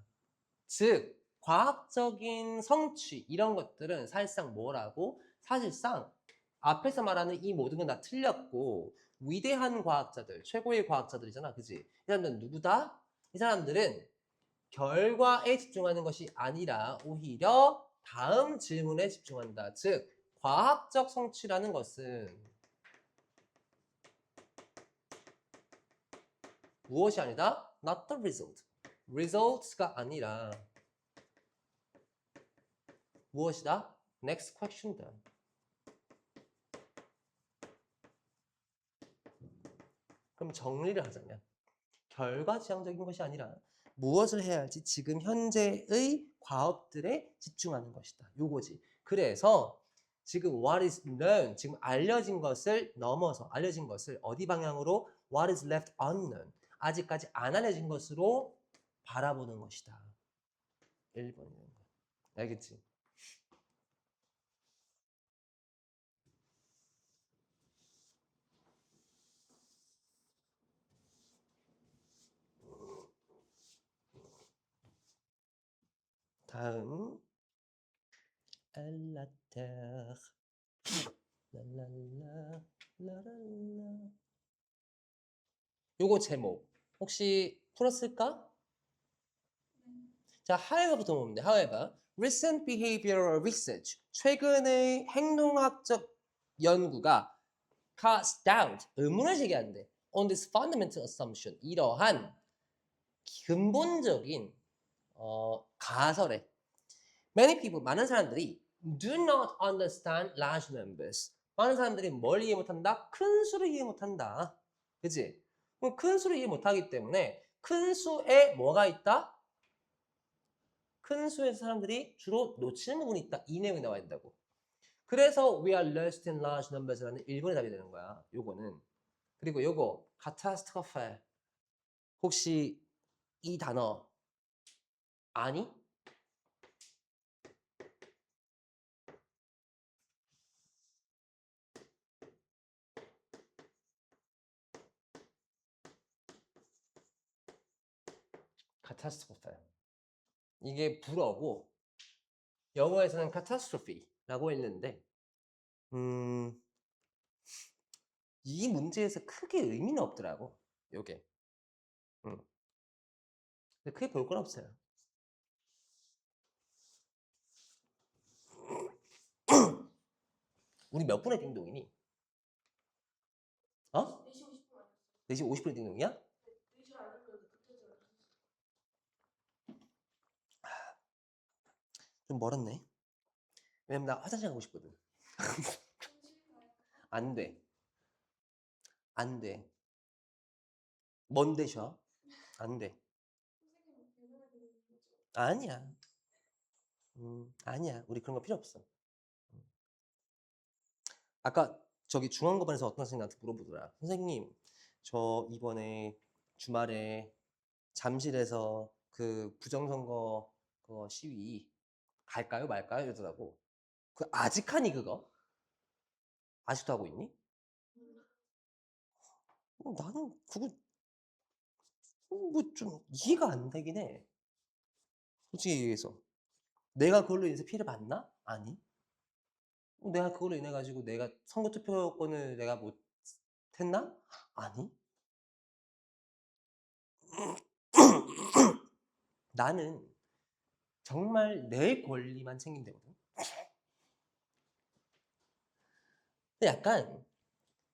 즉, 과학적인 성취 이런 것들은 사실상 뭐라고? 사실상 앞에서 말하는 이 모든 건 다 틀렸고 위대한 과학자들, 최고의 과학자들이잖아. 그지? 이 사람들은 누구다? 이 사람들은 결과에 집중하는 것이 아니라 오히려 다음 질문에 집중한다. 즉, 과학적 성취라는 것은 무엇이 아니다? Not the result. results가 아니라 무엇이다? Next question다. 그럼 정리를 하자면 결과지향적인 것이 아니라 무엇을 해야 할지 지금 현재의 과업들에 집중하는 것이다. 요거지. 그래서 지금 what is known, 지금 알려진 것을 넘어서 알려진 것을 어디 방향으로 what is left unknown, 아직까지 안 알려진 것으로 바라보는 것이다. 1번이라는 거. 알겠지? 다음 알라테르 랄랄라 라랄라 요거 제목 혹시 풀었을까? 자, however부터 보면 돼. however, recent behavioral research 최근의 행동학적 연구가 cast doubt 의문을 제기하는데 on this fundamental assumption 이러한 근본적인 가설에 many people 많은 사람들이 do not understand large numbers 많은 사람들이 뭘 이해 못한다? 큰 수를 이해 못한다. 그치? 그럼 큰 수를 이해 못하기 때문에 큰 수에 뭐가 있다? 큰 수에서 사람들이 주로 놓치는 부분이 있다. 이 내용이 나와 있다고. 그래서 we are lost in large numbers라는 1번의 답이 되는 거야. 요거는. 그리고 요거 catastrophe 혹시 이 단어 아니? catastrophe 이게 불어고 영어에서는 catastrophe라고 했는데 이 문제에서 크게 의미는 없더라고. 요게. 근데 크게 볼 건 없어요. 우리 몇 분의 띵동이니? 어? 4시 50분의 띵동이야? 좀 멀었네. 왜냐면 나 화장실 가고 싶거든. 안 돼. 안 돼. 뭔데 쉬어? 안 돼. 아니야. 아니야. 우리 그런 거 필요 없어. 아까 저기 중앙고반에서 어떤 선생님 나한테 물어보더라. 선생님, 저 이번에 주말에 잠실에서 그 부정선거 그 시위 갈까요 말까요? 이러더라고. 그 아직 하니 그거? 아직도 하고 있니? 나는 그거 뭐 좀 이해가 안 되긴 해. 솔직히 얘기해서. 내가 그걸로 인해서 피해를 받나? 아니. 내가 그걸로 인해 가지고 내가 선거 투표권을 내가 못 했나? 아니. 나는 정말 내 권리만 챙긴다거든. 근데 약간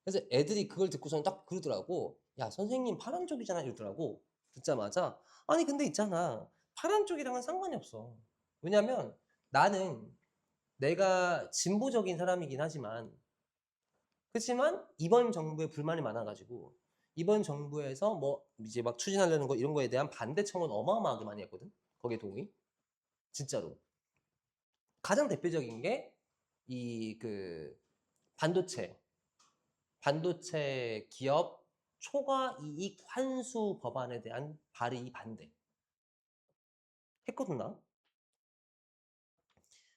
그래서 애들이 그걸 듣고서는 딱 그러더라고. 야, 선생님 파란 쪽이잖아 이러더라고. 듣자마자. 아니 근데 있잖아. 파란 쪽이랑은 상관이 없어. 왜냐면 나는 내가 진보적인 사람이긴 하지만 그렇지만 이번 정부에 불만이 많아가지고 이번 정부에서 뭐 이제 막 추진하려는 거 이런 거에 대한 반대 청원 어마어마하게 많이 했거든. 거기에 동의. 진짜로. 가장 대표적인 게 이 그 반도체 기업 초과 이익 환수 법안에 대한 발의 반대 했거든 나.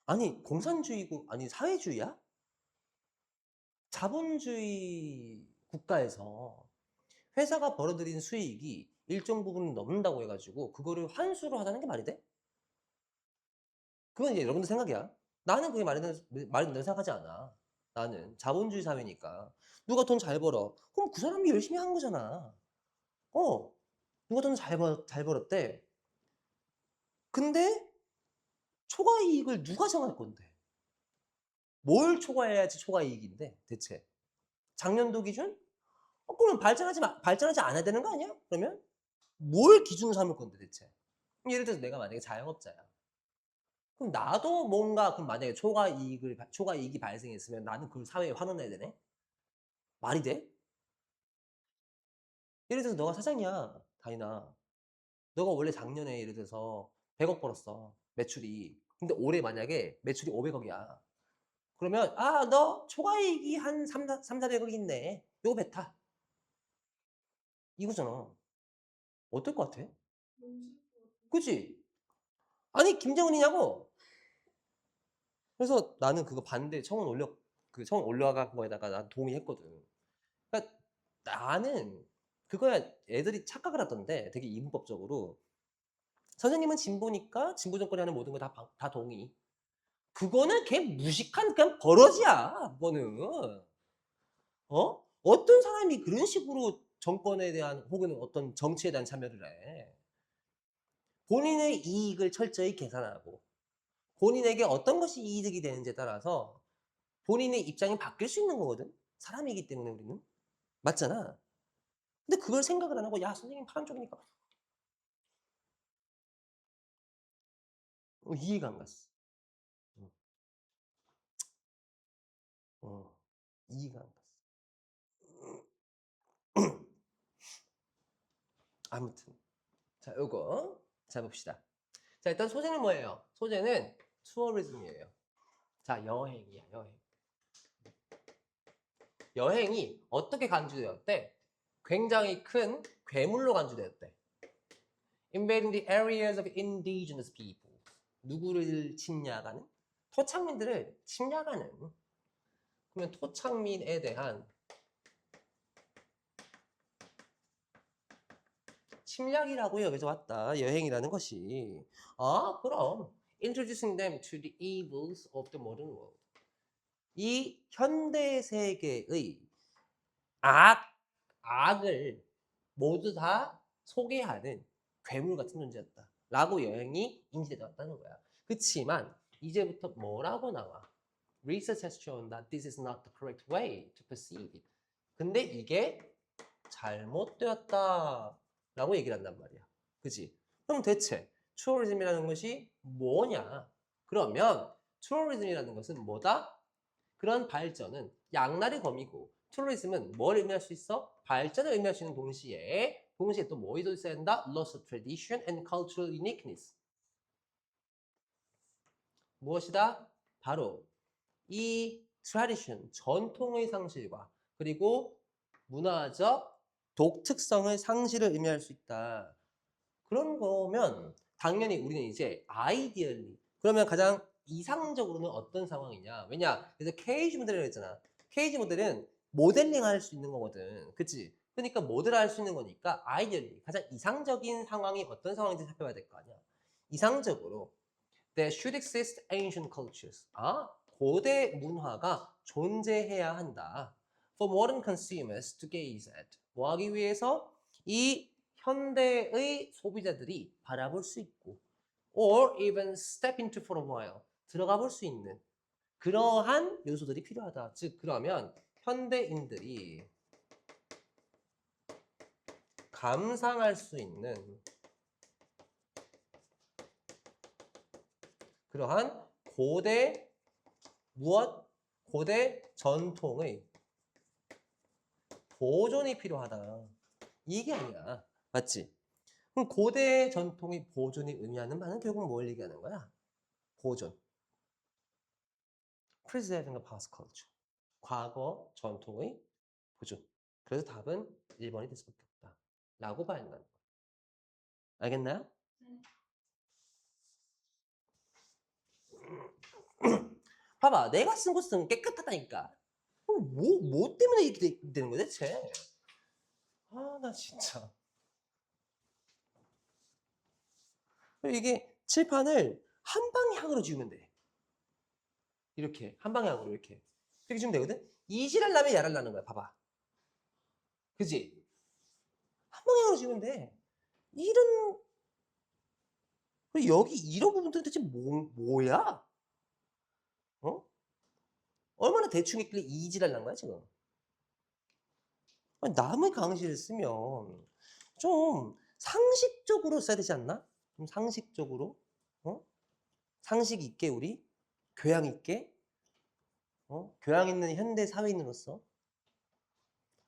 아니 공산주의고 아니 사회주의야? 자본주의 국가에서 회사가 벌어들인 수익이 일정 부분 넘는다고 해가지고 그거를 환수로 하자는 게 말이 돼? 그건 이제 여러분들 생각이야. 나는 그게 말이 된다고 생각하지 않아. 나는 자본주의 사회니까 누가 돈 잘 벌어 그럼 그 사람이 열심히 한 거잖아. 어, 누가 돈 잘 벌었대. 근데 초과 이익을 누가 정할 건데? 뭘 초과해야지 초과 이익인데 대체? 작년도 기준? 그러면 발전하지 않아야 되는 거 아니야? 그러면 뭘 기준으로 삼을 건데 대체? 예를 들어서 내가 만약에 자영업자야. 그럼 나도 뭔가 그럼 만약에 초과 이익이 발생했으면 나는 그걸 사회에 환원해야 되네? 말이 돼? 예를 들어서 너가 사장이야, 다이나. 너가 원래 작년에 예를 들어서 100억 벌었어, 매출이. 근데 올해 만약에 매출이 500억이야. 그러면 너 초과이익이 한 400억 있네. 요거 뱉어. 이거잖아. 어떨 것 같아? 그치? 아니 김정은이냐고. 그래서 나는 그거 반대 청원 올라간 거에다가 난 동의했거든. 그러니까 나는 그거야. 애들이 착각을 하던데 되게 이분법적으로 선생님은 진보니까 진보 정권이 하는 모든 거 다 동의. 그거는 걔 무식한 그냥 버러지야. 그거는 어떤 사람이 그런 식으로 정권에 대한 혹은 어떤 정치에 대한 참여를 해. 본인의 이익을 철저히 계산하고 본인에게 어떤 것이 이득이 되는지에 따라서 본인의 입장이 바뀔 수 있는 거거든. 사람이기 때문에 우리는. 맞잖아. 근데 그걸 생각을 안 하고 야 선생님 파란 쪽이니까 이해가 안 갔어. 어, 어, 이해가 안 갔어. 아무튼 자 요거 자 봅시다. 자 일단 소재는 뭐예요? 소재는 투어리즘이에요. 자 여행이야 여행. 여행이 어떻게 간주되었대? 굉장히 큰 괴물로 간주되었대. Invading the areas of indigenous people. 누구를 침략하는? 토착민들을 침략하는. 그러면 토착민에 대한 침략이라고 여기서 왔다. 여행이라는 것이. 그럼 introducing them to the evils of the modern world. 이 현대 세계의 악, 악을 모두 다 소개하는 괴물 같은 존재였다. 라고 여행이 인지되었다는 거야. 그치만 이제부터 뭐라고 나와? Research has shown that this is not the correct way to perceive it. 근데 이게 잘못되었다 라고 얘기를 한단 말이야. 그치? 그럼 대체 투어리즘이라는 것이 뭐냐? 그러면 투어리즘이라는 것은 뭐다? 그런 발전은 양날의 검이고 투어리즘은 뭘 의미할 수 있어? 발전을 의미할 수 있는 동시에 또 뭐 있어야 된다? Loss of tradition and cultural uniqueness. 무엇이다? 바로 이 tradition, 전통의 상실과 그리고 문화적 독특성의 상실을 의미할 수 있다. 그런 거면 당연히 우리는 이제 아이디얼리 그러면 가장 이상적으로는 어떤 상황이냐? 왜냐? 그래서 케이지 모델이라고 했잖아. 케이지 모델은 모델링 할 수 있는 거거든. 그치? 그러니까 모델 할 수 있는 거니까 아이디얼리 가장 이상적인 상황이 어떤 상황인지 살펴봐야 될 거 아니야. 이상적으로 There should exist ancient cultures. 고대 문화가 존재해야 한다. For modern consumers to gaze at. 뭐 하기 위해서? 이 현대의 소비자들이 바라볼 수 있고 or even step into for a while 들어가 볼 수 있는 그러한 요소들이 필요하다. 즉 그러면 현대인들이 감상할 수 있는 그러한 고대 무엇? 고대 전통의 보존이 필요하다. 이게 아니야. 맞지? 그럼 고대 전통의 보존이 의미하는 바는 결국 뭘 얘기하는 거야? 보존. Preserving a past culture. 과거 전통의 보존. 그래서 답은 1번이 될 수밖에 없다. 라고 봐야 한다는 거야. 알겠나요? 봐봐. 내가 쓴 곳은 깨끗하다니까. 뭐 때문에 이렇게 되는 거야, 대체? 아, 나 진짜. 이게 칠판을 한 방향으로 지우면 돼. 이렇게. 한 방향으로 이렇게. 이렇게 지우면 되거든? 이지랄라면 야랄라는 거야. 봐봐. 그지? 한 방향으로 지우면 돼. 이런, 여기 이런 부분들은 대체 뭐야? 어? 얼마나 대충 했길래 이지랄난 거야, 지금? 아니, 남의 강의실을 쓰면 좀 상식적으로 써야 되지 않나? 좀 상식적으로? 어? 상식 있게 우리? 교양 있게? 교양 있는 현대 사회인으로서?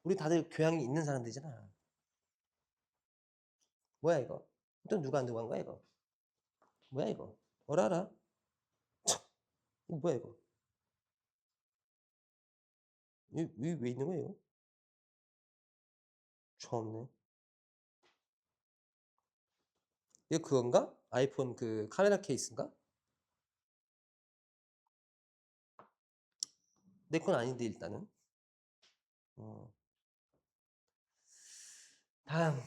우리 다들 교양이 있는 사람들이잖아. 뭐야 이거? 또 누가 안 들고 간 거야 이거? 뭐야 이거? 어라라? 이거 뭐야 이거? 왜 있는 거야 이거? 처음네. 이거 그건가? 아이폰 그 카메라 케이스인가? 내 건 아닌데 일단은. 어. 다음.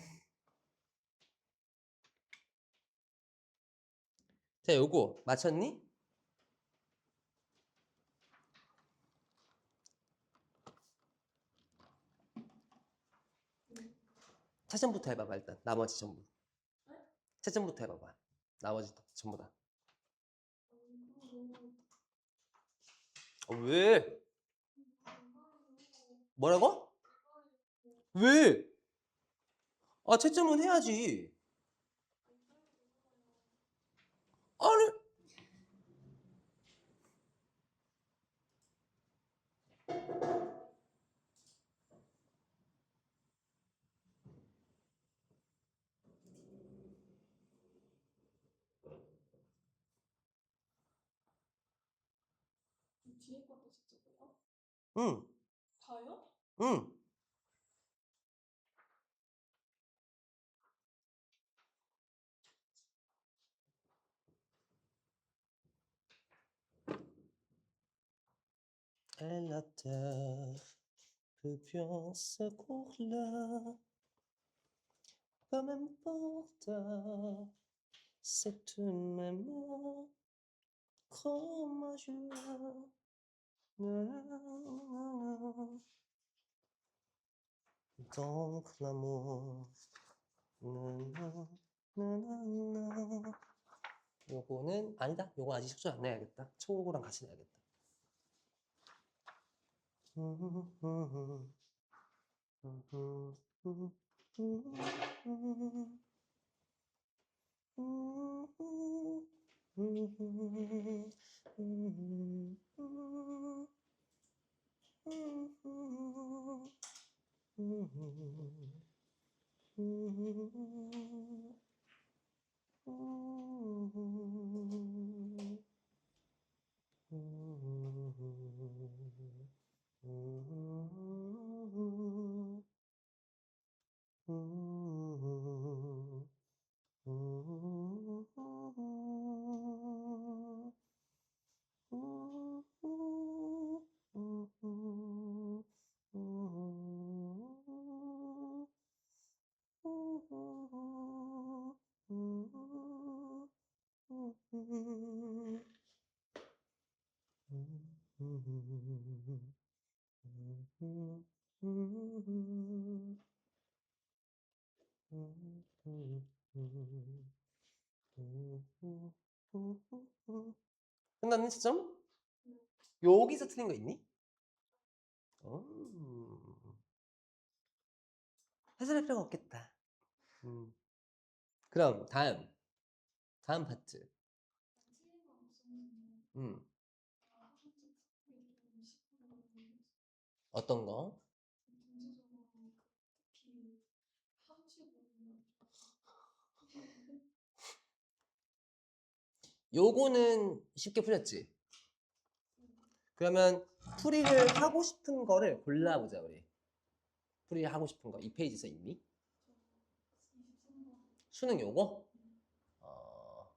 자 요거 맞췄니? 차점부터 해봐봐 일단. 나머지 전부. 차점부터 해봐봐. 나머지 전부 다. 왜? 뭐라고? 왜? 아 채점은 해야지. 아니 뒤에 것도 직접 해요? 응. 다요? 응. Elle a terre peut bien se courler peu m'importe c'est une mémoire comme un jour donc l'amour 요거는 아니다. 요거 아직 숙제 안 내야겠다. 초고랑 같이 내야겠다. 끝났니, 시점? 여기서 틀린 거 있니? 해설할 필요가 없겠다. 그럼 다음 파트. 틀린 건 없었는데 음, 첫 번째 특별히 좀 쉽은 거는 어떤 거? 전체적으로 특히 함수 부분이 요거는 쉽게 풀렸지? 그러면 풀이를 하고 싶은 거를 골라보자, 우리. 풀이를 하고 싶은 거. 이 페이지에 있니? 23번 수능 요거? 어,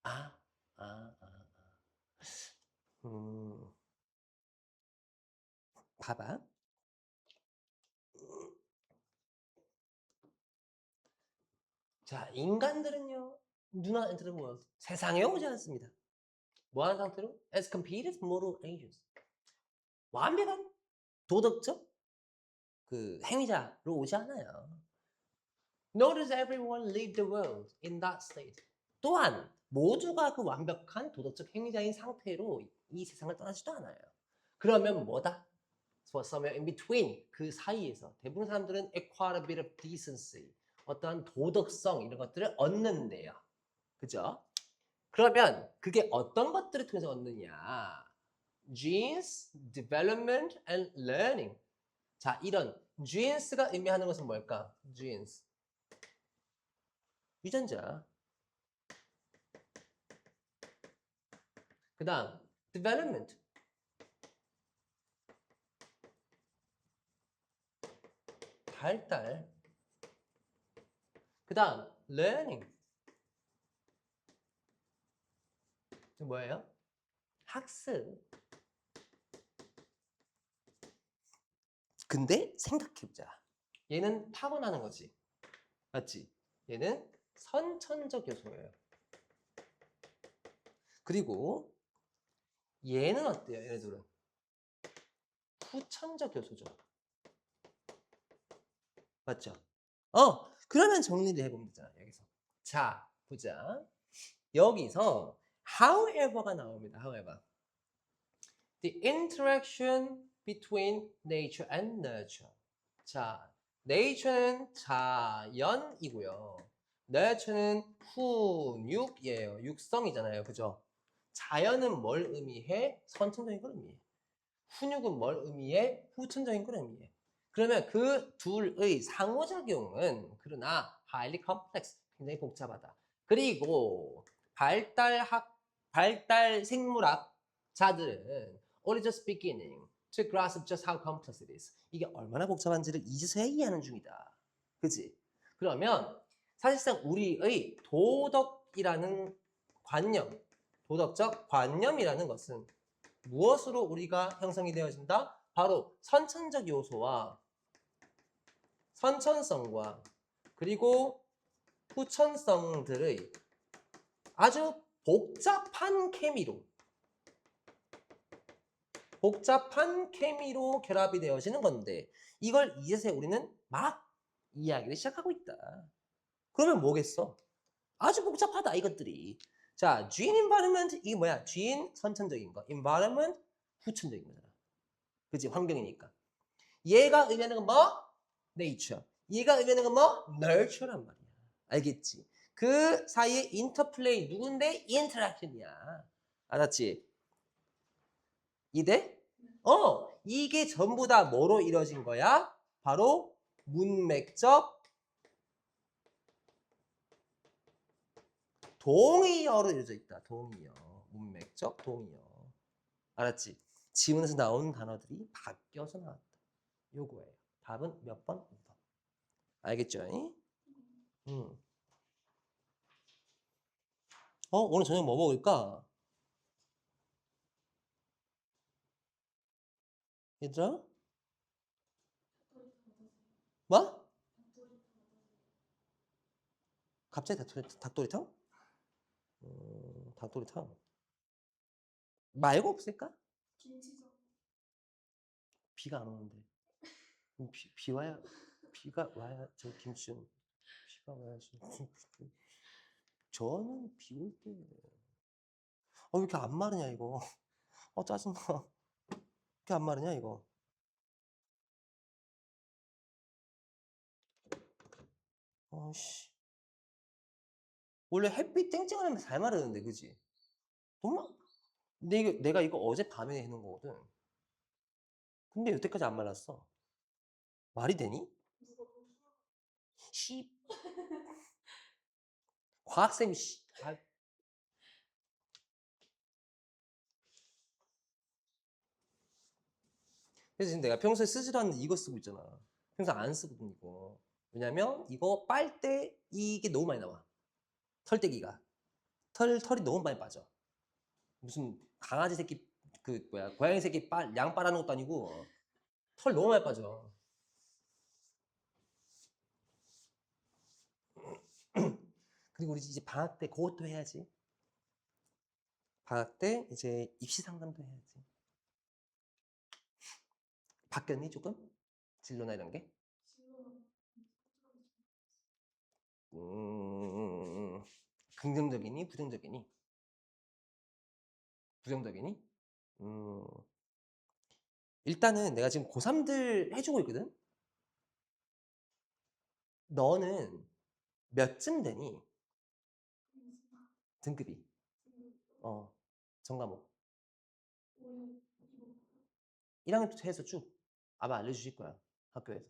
아, 아, 아, 아. 음, 봐봐. 자, 인간들은요, 누나 엔트로버 세상에 오지 않습니다. 뭐 하는 상태로? As completed moral agents. 완벽한 도덕적 그 행위자로 오지 않아요. Nor does everyone leave the world in that state. 또한 모두가 그 완벽한 도덕적 행위자인 상태로 이 세상을 떠나지도 않아요. 그러면 뭐다? So somewhere in between, 그 사이에서 대부분 사람들은 acquire a bit of decency, 어떠한 도덕성 이런 것들을 얻는데요. 그죠? 그러면 그게 어떤 것들을 통해서 얻느냐? Genes, development, and learning. 자, 이런 genes가 의미하는 것은 뭘까? genes. 유전자. 그 다음, development. 발달. 그 다음, learning. 이게 뭐예요? 학습. 근데 생각해보자. 얘는 타고나는 거지. 맞지? 얘는 선천적 요소예요. 그리고 얘는 어때요? 얘네들은 후천적 요소죠. 맞죠? 그러면 정리를 해보면 되잖아, 여기서. 자, 보자. 여기서 however가 나옵니다. however. The interaction between nature and nurture. 자, nature는 자연이고요. nurture는 훈육이에요. 육성이잖아요. 그죠? 자연은 뭘 의미해? 선천적인 걸 의미해. 훈육은 뭘 의미해? 후천적인 걸 의미해. 그러면 그 둘의 상호작용은 그러나 highly complex, 굉장히 복잡하다. 그리고 발달 생물학자들은 only just beginning to grasp just how complex it is. 이게 얼마나 복잡한지를 이제서야 이해하는 중이다. 그지? 그러면 사실상 우리의 도덕이라는 관념, 도덕적 관념이라는 것은 무엇으로 우리가 형성이 되어진다? 바로 선천적 요소와 선천성과 그리고 후천성들의 아주 복잡한 케미로 결합이 되어지는 건데 이걸 이제서야 우리는 막 이야기를 시작하고 있다. 그러면 뭐겠어? 아주 복잡하다 이것들이. 자, gene environment 이게 뭐야? gene 선천적인 거, environment 후천적인 거잖아. 그치? 환경이니까. 얘가 의미하는 건 뭐? nature. 얘가 의미하는 건 뭐? nurture란 말이야. 알겠지? 그 사이에 인터플레이 누군데? interaction이야. 알았지? 이대? 이게 전부 다 뭐로 이루어진 거야? 바로 문맥적 동의어로 이루어져 있다. 동의어. 문맥적 동의어. 알았지? 지문에서 나온 단어들이 바뀌어서 나왔다. 요거예요. 답은 몇 번? 5번. 알겠죠? 오늘 저녁 뭐 먹을까? 얘들아? 뭐? 갑자기 닭도리탕? 닭도리탕. 말고 없을까? 김치전 비가 안 오는데. 비 와야 비가 와야 저 김치는 비가 와야지. 저는 비 올 때. 왜 이렇게 안 마르냐 이거. 짜증나. 왜 이렇게 안 마르냐 이거. 씨. 원래 햇빛 쨍쨍하면 잘 마르는데, 그지? 정말? 내가 이거 어젯밤에 해놓은 거거든. 근데 여태까지 안 말랐어. 말이 되니? 누가 뭐 씨. 과학쌤이 씨. 그래서 지금 내가 평소에 쓰지도 않는 이거 쓰고 있잖아. 평소 안 쓰거든 이거. 왜냐면 이거 빨 때 이게 너무 많이 나와. 털떼기가. 털이 너무 많이 빠져. 무슨 강아지 새끼 고양이 새끼 양 빨아놓은 것도 아니고 털 너무 많이 빠져. 그리고 우리 이제 방학 때 그것도 해야지. 방학 때 이제 입시 상담도 해야지. 바뀌었니 조금? 진로나 이런 게? 긍정적이니 부정적이니? 부정적이니? 일단은 내가 지금 고3들 해주고 있거든? 너는 몇쯤 되니? 등급이. 전과목. 1학년부터 해서 쭉 아마 알려주실 거야. 학교에서.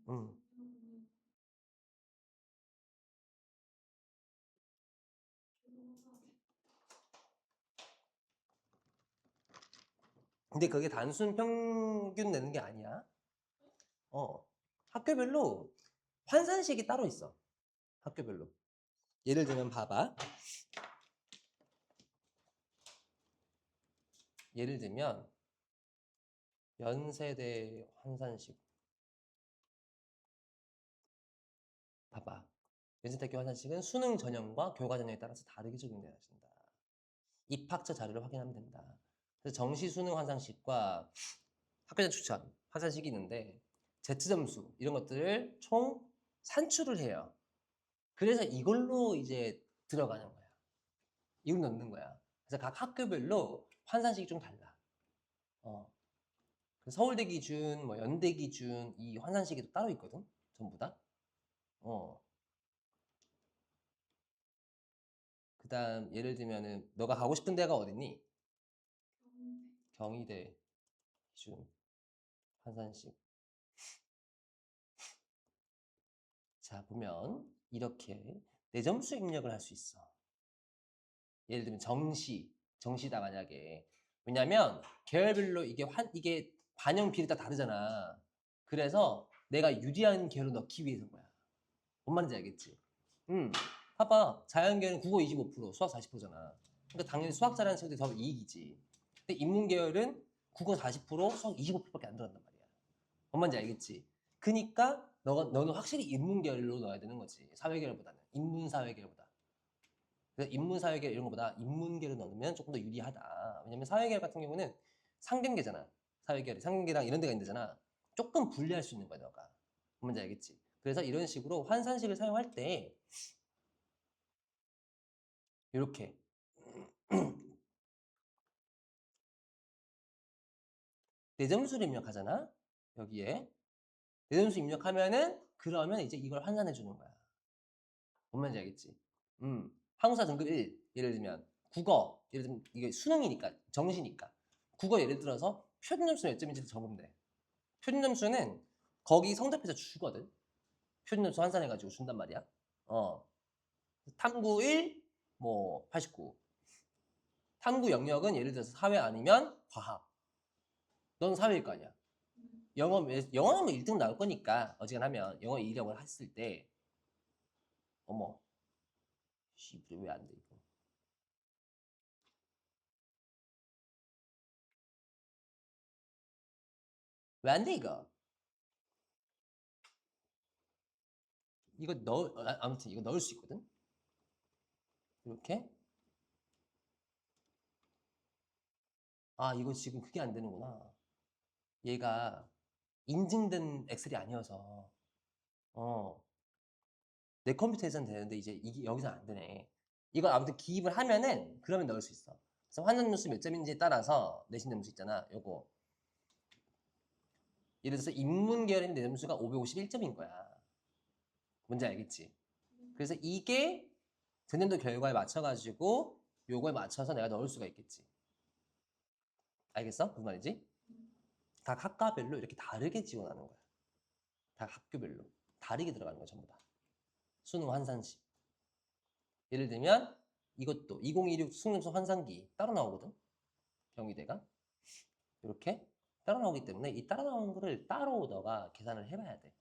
응. 근데 그게 단순 평균 내는 게 아니야. 학교별로 환산식이 따로 있어. 학교별로. 예를 들면 봐봐. 예를 들면 연세대 환산식. 봐봐. 연세대학교 환산식은 수능 전형과 교과 전형에 따라서 다르게 적용되어진다. 입학처 자료를 확인하면 된다. 그래서 정시 수능 환산식과 학교장 추천 환산식이 있는데 Z점수 이런 것들을 총 산출을 해요. 그래서 이걸로 이제 들어가는 거야. 이걸 넣는 거야. 그래서 각 학교별로 환산식이 좀 달라. 서울대 기준, 뭐 연대 기준 이 환산식이 또 따로 있거든. 전부 다. 그다음 예를 들면은 너가 가고 싶은 데가 어디니? 경희대 기준 환산식. 자 보면 이렇게 내 점수 입력을 할 수 있어. 예를 들면 정시다 만약에. 왜냐면 계열별로 이게 반영 비율이 다 다르잖아. 그래서 내가 유리한 계열로 넣기 위해서인 거야. 뭔 말인지 알겠지? 봐봐. 자연계열은 국어 25%, 수학 40%잖아. 그러니까 당연히 수학 잘하는 친구들이 더 이익이지. 근데 인문계열은 국어 40%, 수학 25%밖에 안 들어간단 말이야. 뭔 말인지 알겠지? 그니까 너는 확실히 인문계열로 넣어야 되는 거지. 사회계열보다는. 인문사회계열보다. 그래서 인문사회계열 이런 것보다 인문계를 넣으면 조금 더 유리하다. 왜냐면 사회계열 같은 경우는 상경계잖아. 사회계열이 상경계랑 이런 데가 있는 데잖아. 조금 분리할 수 있는 거야, 너가. 뭔지 알겠지? 그래서 이런 식으로 환산식을 사용할 때 이렇게 내 점수를 입력하잖아. 여기에 내 점수 입력하면은 그러면 이제 이걸 환산해 주는 거야. 뭔 말인지 알겠지? 한국사 등급 1 예를 들면 국어 예를 들면 이게 수능이니까 정시니까 국어 예를 들어서 표준 점수 몇 점인지 적으면 돼. 표준 점수는 거기 성적표에서 주거든. 표준 점수 환산해가지고 준단 말이야. 탐구 1, 뭐 89. 탐구 영역은 예를 들어서 사회 아니면 과학. 넌 사회일 거 아니야. 영어는 1등 나올 거니까 어지간하면 영어 2라고 했을 때 어머 왜 안 돼 이거. 왜 안 돼 이거. 이거 아무튼 이거 넣을 수 있거든. 이렇게. 이거 지금 그게 안 되는구나. 얘가 인증된 엑셀이 아니어서 내 컴퓨터에서는 되는데 이제 이게 여기서는 안 되네. 이거 아무튼 기입을 하면은 그러면 넣을 수 있어. 그래서 환산점수 몇 점인지에 따라서 내신 점수 있잖아. 요거. 예를 들어서 인문 계열인 내 점수가 551점인 거야. 뭔지 알겠지? 그래서 이게 전년도 결과에 맞춰가지고 요거에 맞춰서 내가 넣을 수가 있겠지. 알겠어? 무슨 말인지? 각 학과별로 이렇게 다르게 지원하는 거야. 각 학교별로 다르게 들어가는 거야, 전부 다. 수능 환산식. 예를 들면 이것도 2016 수능 점수 환산기 따로 나오거든. 경희대가 이렇게 따로 나오기 때문에 이 따로 나오는 거를 따로 너가 계산을 해봐야 돼.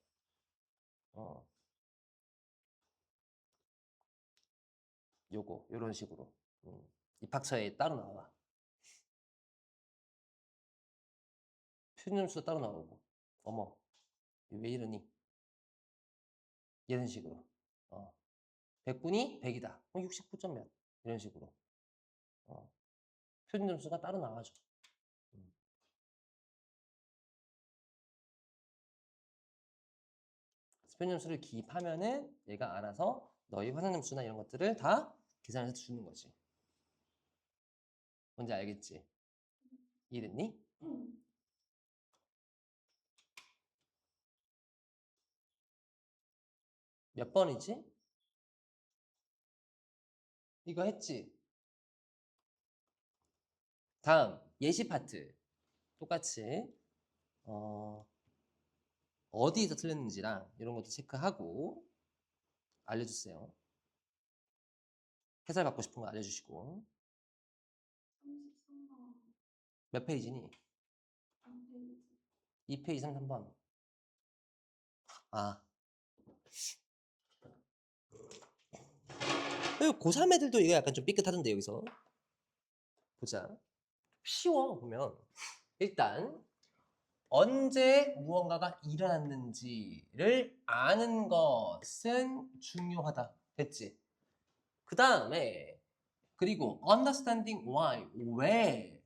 요거 요런 식으로 입학처에 따로 나와. 표준 점수도 따로 나오고. 어머 왜 이러니? 이런 식으로. 100분이 100이다. 69점 몇? 이런 식으로. 표준 점수가 따로 나와줘. 표준 점수를 기입하면은 얘가 알아서 너희 환산 점수나 이런 것들을 다 계산해서 주는 거지. 뭔지 알겠지? 이해됐니? 몇 번이지? 이거 했지? 다음 예시 파트 똑같이 어디에서 틀렸는지랑 이런 것도 체크하고 알려주세요. 해설 받고 싶은 거 알려주시고. 33번. 몇 페이지니? 안 되지. 2페이지 33번. 아. 고3 애들도 이거 약간 좀 삐끗하던데 여기서. 보자. 쉬워 보면. 일단 언제 무언가가 일어났는지를 아는 것은 중요하다. 됐지? 그 다음에 그리고 understanding why, 왜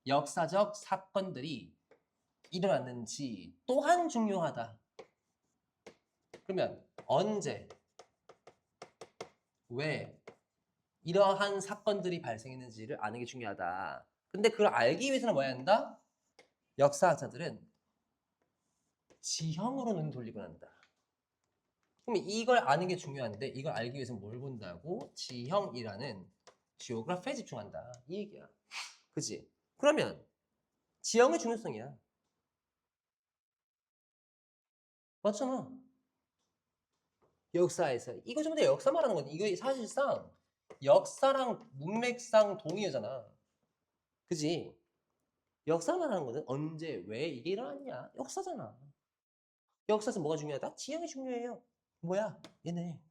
역사적 사건들이 일어났는지 또한 중요하다. 그러면 언제, 왜 이러한 사건들이 발생했는지를 아는 게 중요하다. 근데 그걸 알기 위해서는 뭐 해야 한다? 역사학자들은 지형으로 눈 돌리고 난다. 그럼 이걸 아는 게 중요한데 이걸 알기 위해서 뭘 본다고? 지형이라는 지오그래피에 집중한다. 이 얘기야. 그지? 그러면 지형의 중요성이야. 맞잖아. 역사에서. 이거 전부 다 역사 말하는 거지. 이거 사실상 역사랑 문맥상 동의어잖아. 그지? 역사 말하는 거는 언제, 왜 이게 일어났냐? 역사잖아. 역사에서 뭐가 중요하다? 지형이 중요해요. 뭐야? 얘네.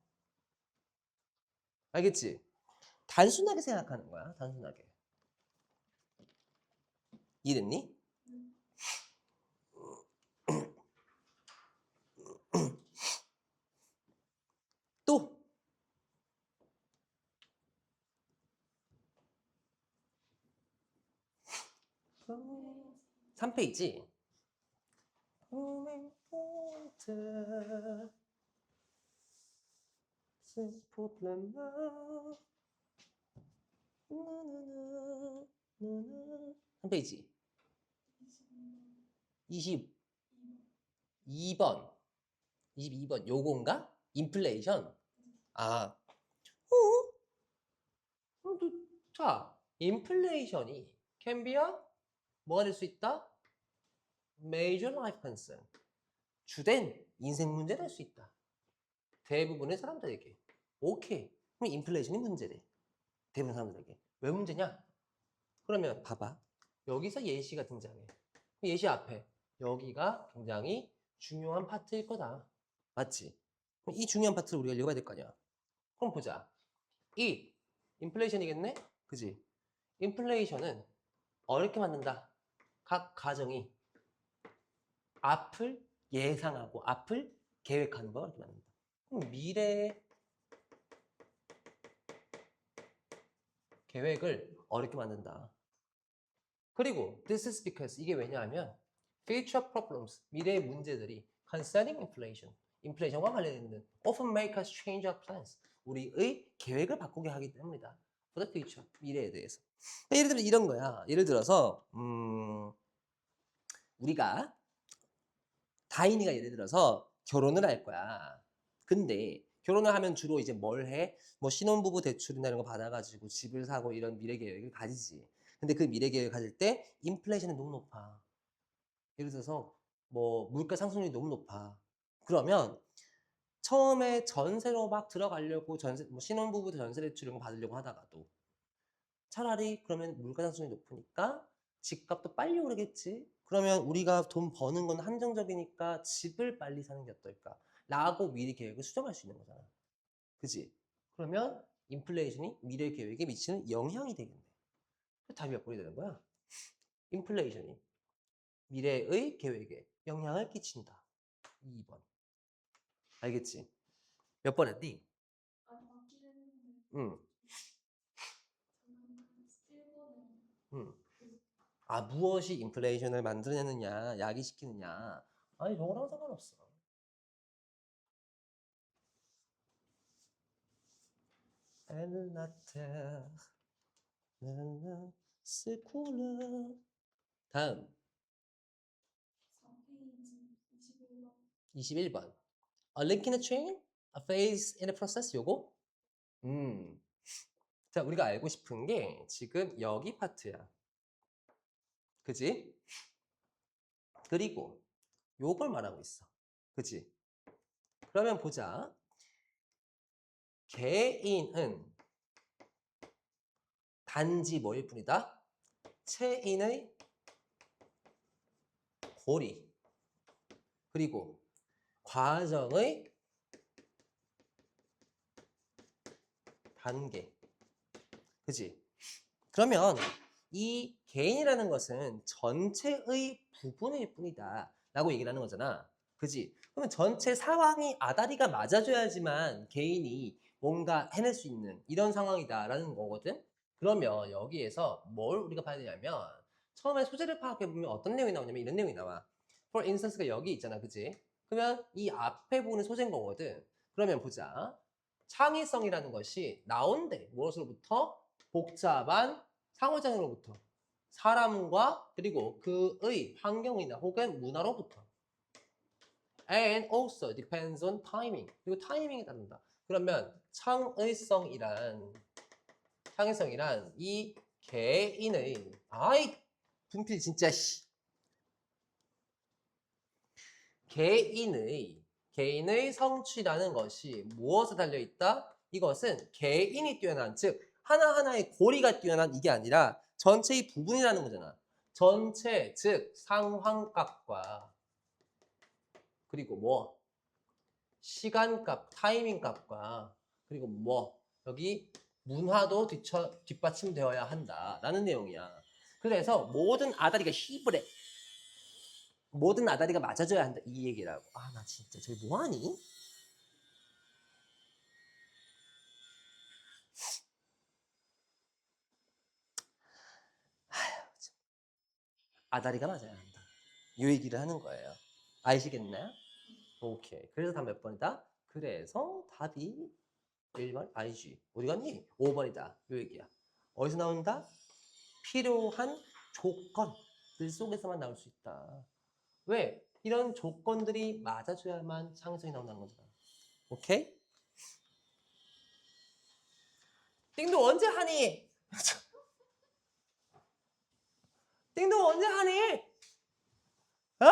알겠지? 단순하게 생각하는 거야. 단순하게. 이해됐니? 또 3페이지. 한 페이지. 22번. 22번. 요건가? 인플레이션. 아. 자, 인플레이션이 can be a 뭐가 될 수 있다? major life concern. 주된 인생 문제 될 수 있다. 대부분의 사람들에게. 오케이. 그럼 인플레이션이 문제래. 대부분 사람들에게. 왜 문제냐? 그러면 봐봐. 여기서 예시가 등장해. 예시 앞에 여기가 굉장히 중요한 파트일 거다. 맞지? 그럼 이 중요한 파트를 우리가 읽어야 될 거 아니야. 그럼 보자. 이 인플레이션이겠네? 그지? 인플레이션은 어렵게 만든다. 각 가정이 앞을 예상하고 앞을 계획하는 걸 어렵게 만든다. 그럼 미래 계획을 어렵게 만든다. 그리고 this is because 이게 왜냐하면 future problems, 미래의 문제들이 concerning inflation, 인플레이션과 관련된 often make us change our plans, 우리의 계획을 바꾸게 하기 때문이다. for the future, 미래에 대해서. 예를 들어 이런 거야. 예를 들어서 우리가 다인이가 예를 들어서 결혼을 할 거야. 근데 결혼을 하면 주로 이제 뭘 해? 뭐 신혼부부 대출이나 이런 거 받아가지고 집을 사고 이런 미래 계획을 가지지. 근데 그 미래 계획을 가질 때 인플레이션이 너무 높아. 예를 들어서 뭐 물가 상승률이 너무 높아. 그러면 처음에 전세로 막 들어가려고 전세 뭐 신혼부부 전세 대출 이런 거 받으려고 하다가도 차라리 그러면 물가 상승률이 높으니까 집값도 빨리 오르겠지. 그러면 우리가 돈 버는 건 한정적이니까 집을 빨리 사는 게 어떨까? 라고 미래 계획을 수정할 수 있는 거잖아. 그지? 그러면 인플레이션이 미래 계획에 미치는 영향이 되겠네. 답이 몇 번이 되는 거야? 인플레이션이 미래의 계획에 영향을 끼친다. 2번. 알겠지? 몇 번 했니? 아니 맞긴 했는데 응. 잠깐만 1번에 응. 아, 무엇이 인플레이션을 만들어내느냐, 야기시키느냐. 아니, 저거랑 상관없어. 엘라테 스쿨러. 다음 4페이지 21번 21번. A link in a chain, a phase in a process. 요거? 자, 우리가 알고 싶은 게 지금 여기 파트야. 그지? 그리고 요걸 말하고 있어. 그지? 그러면 보자. 개인은 단지 뭐일 뿐이다? 체인의 고리. 그리고 과정의 단계. 그지? 그러면 이 개인이라는 것은 전체의 부분일 뿐이다 라고 얘기를 하는 거잖아. 그지? 그러면 전체 상황이 아다리가 맞아줘야지만 개인이 뭔가 해낼 수 있는 이런 상황이다 라는 거거든. 그러면 여기에서 뭘 우리가 봐야 되냐면 처음에 소재를 파악해보면 어떤 내용이 나오냐면 이런 내용이 나와. For instance가 여기 있잖아. 그지? 그러면 이 앞에 보는 소재인 거거든. 그러면 보자. 창의성이라는 것이 나온대. 무엇으로부터? 복잡한 상호작용으로부터. 사람과 그리고 그의 환경이나 혹은 문화로부터. And also depends on timing. 그리고 타이밍에 따른다. 그러면 창의성이란 이 개인의 분필 진짜 개인의 성취라는 것이 무엇에 달려 있다? 이것은 개인이 뛰어난, 즉 하나하나의 고리가 뛰어난 이게 아니라 전체의 부분이라는 거잖아. 전체, 즉 상황값과 그리고 뭐 시간값, 타이밍값과 그리고 뭐 여기 문화도 뒷받침되어야 한다라는 내용이야. 그래서 모든 아다리가 맞아줘야 한다 이 얘기라고. 아, 나 진짜 저기 뭐하니? 아다리가 맞아야 한다. 이 얘기를 하는 거예요. 아시겠나요? 오케이. 그래서 답 몇 번이다? 그래서 답이 1번 아니지. 어디 갔니? 5번이다. 이 얘기야. 어디서 나온다? 필요한 조건들 속에서만 나올 수 있다. 왜? 이런 조건들이 맞아줘야만 창의성이 나온다는 거잖아. 오케이? 띵동 언제 하니? 띵동 언제 하니? 아!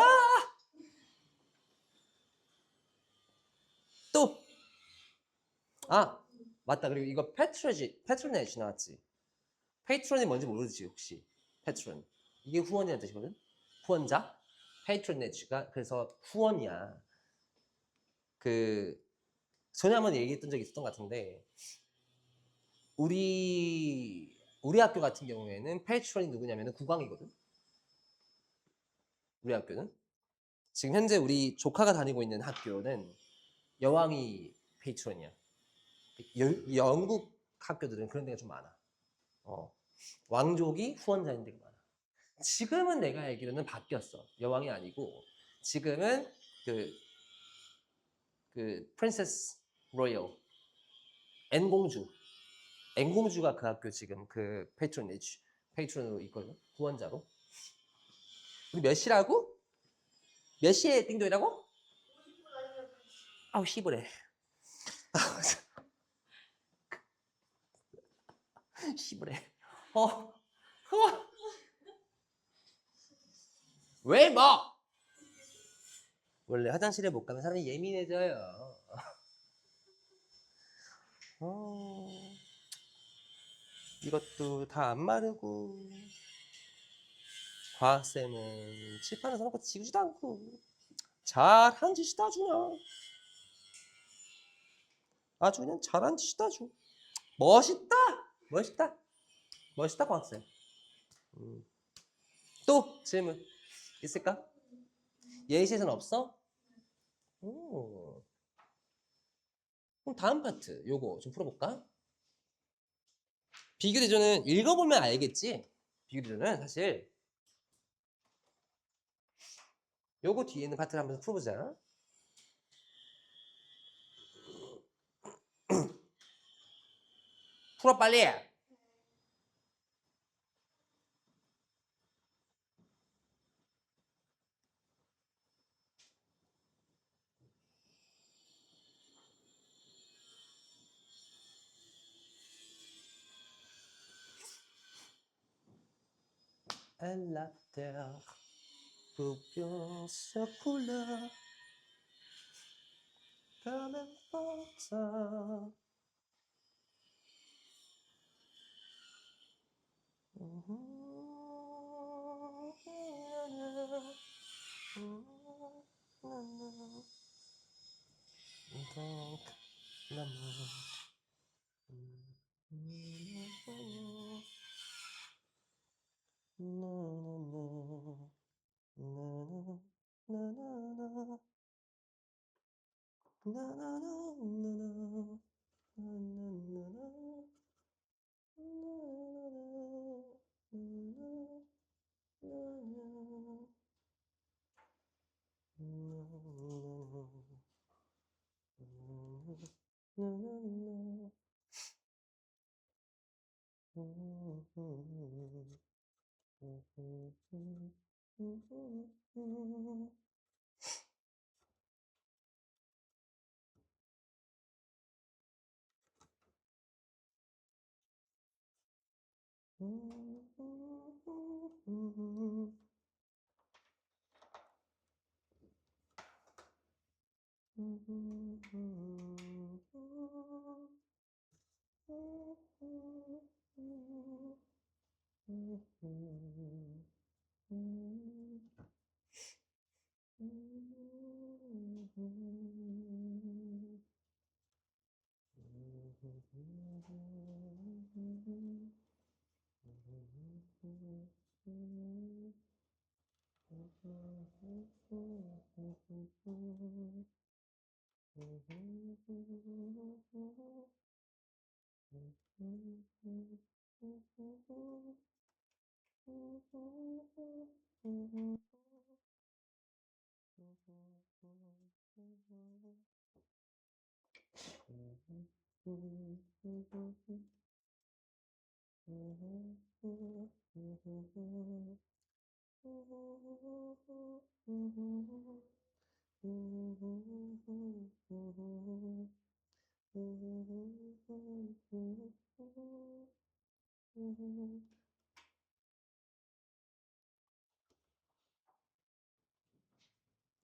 또! 아! 맞다. 그리고 이거 패트로네지 나왔지. 페이트론이 뭔지 모르지 혹시? 패트론. 이게 후원이라는 뜻이거든? 후원자? 페이트로네지가 그래서 후원이야. 전에 한번 얘기했던 적이 있었던 것 같은데 우리 학교 같은 경우에는 페이트론이 누구냐면 국왕이거든. 우리 학교는 지금 현재 우리 조카가 다니고 있는 학교는 여왕이 페이트론이야. 영국 학교들은 그런 데가 좀 많아. 왕족이 후원자인 데가 많아. 지금은 내가 알기로는 바뀌었어. 여왕이 아니고 지금은 그 프린세스 로yal 앤공주 앤공주가 그 학교 지금 그 페이트론으로 있거든. 후원자로. 우리 몇 시라고? 몇 시에 띵동이라고? 아우 씨부래. 씨부래. 어. 왜 뭐? 원래 화장실에 못 가면 사람이 예민해져요. 어. 이것도 다 안 마르고 과학쌤은 칠판에 써놓고 지우지도 않고 잘한 짓이다 아주 그냥. 아주 그냥 잘한 짓이다 아주. 멋있다. 멋있다. 멋있다 과학쌤. 또 질문 있을까? 예시에서는 없어? 오. 그럼 다음 파트 요거 좀 풀어볼까? 비교대조는 읽어보면 알겠지? 비교대조는 사실 요거 뒤에 있는 파트를 한번 풀어보자. 풀어 빨리. Elle la terre pour bien se couler comme un porte. Donc l'amour.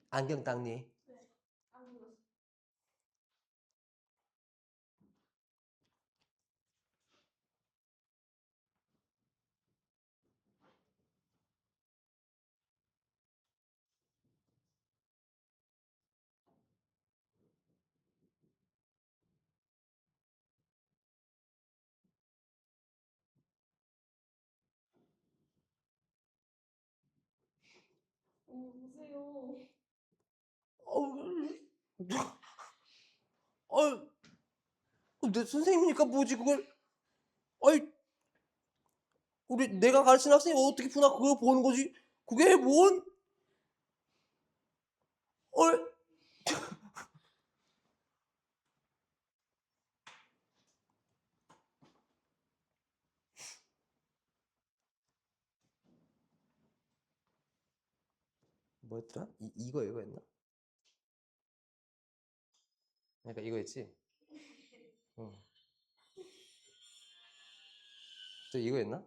안경 닦니? 네. 안 묻었어. 보세요. 어, 내 선생님이니까 뭐지 그걸? 어이, 내가 가르치는 학생이 어떻게 푸나 그걸 보는 거지. 그게 뭔 헐. 뭐였더라? 이거였나? 그러니까 이거였지. 응. 저 이거였나?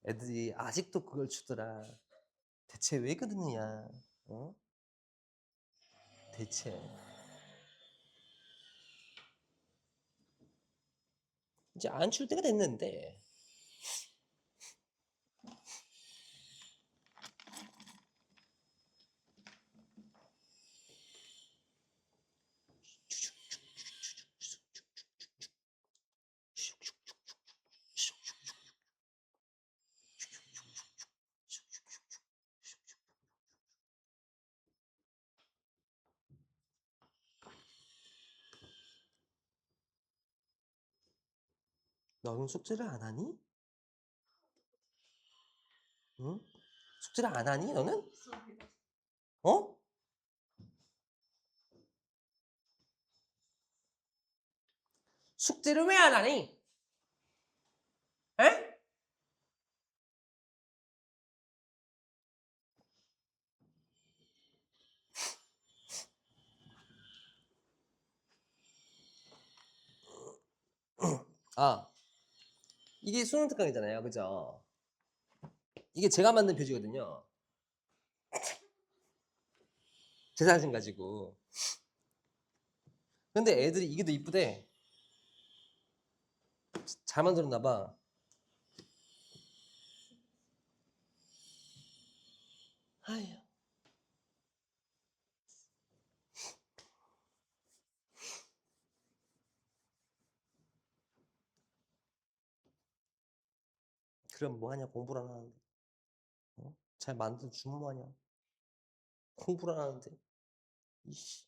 애들이 아직도 그걸 추더라. 대체 왜 그러느냐? 어? 대체. 이제 안 출 때가 됐는데. 너는 숙제를 안 하니? 응? 숙제를 안 하니? 너는? 없습니다. 어? 숙제를 왜 안 하니? 에? 아, 이게 수능 특강이잖아요. 그죠? 이게 제가 만든 표지거든요. 제 사진 가지고. 근데 애들이 이게 더 이쁘대. 잘 만들었나 봐. 아휴. 그럼 뭐하냐? 공부를 안 하는데. 어? 잘 만든 주면 뭐하냐? 공부를 안 하는데. 이씨.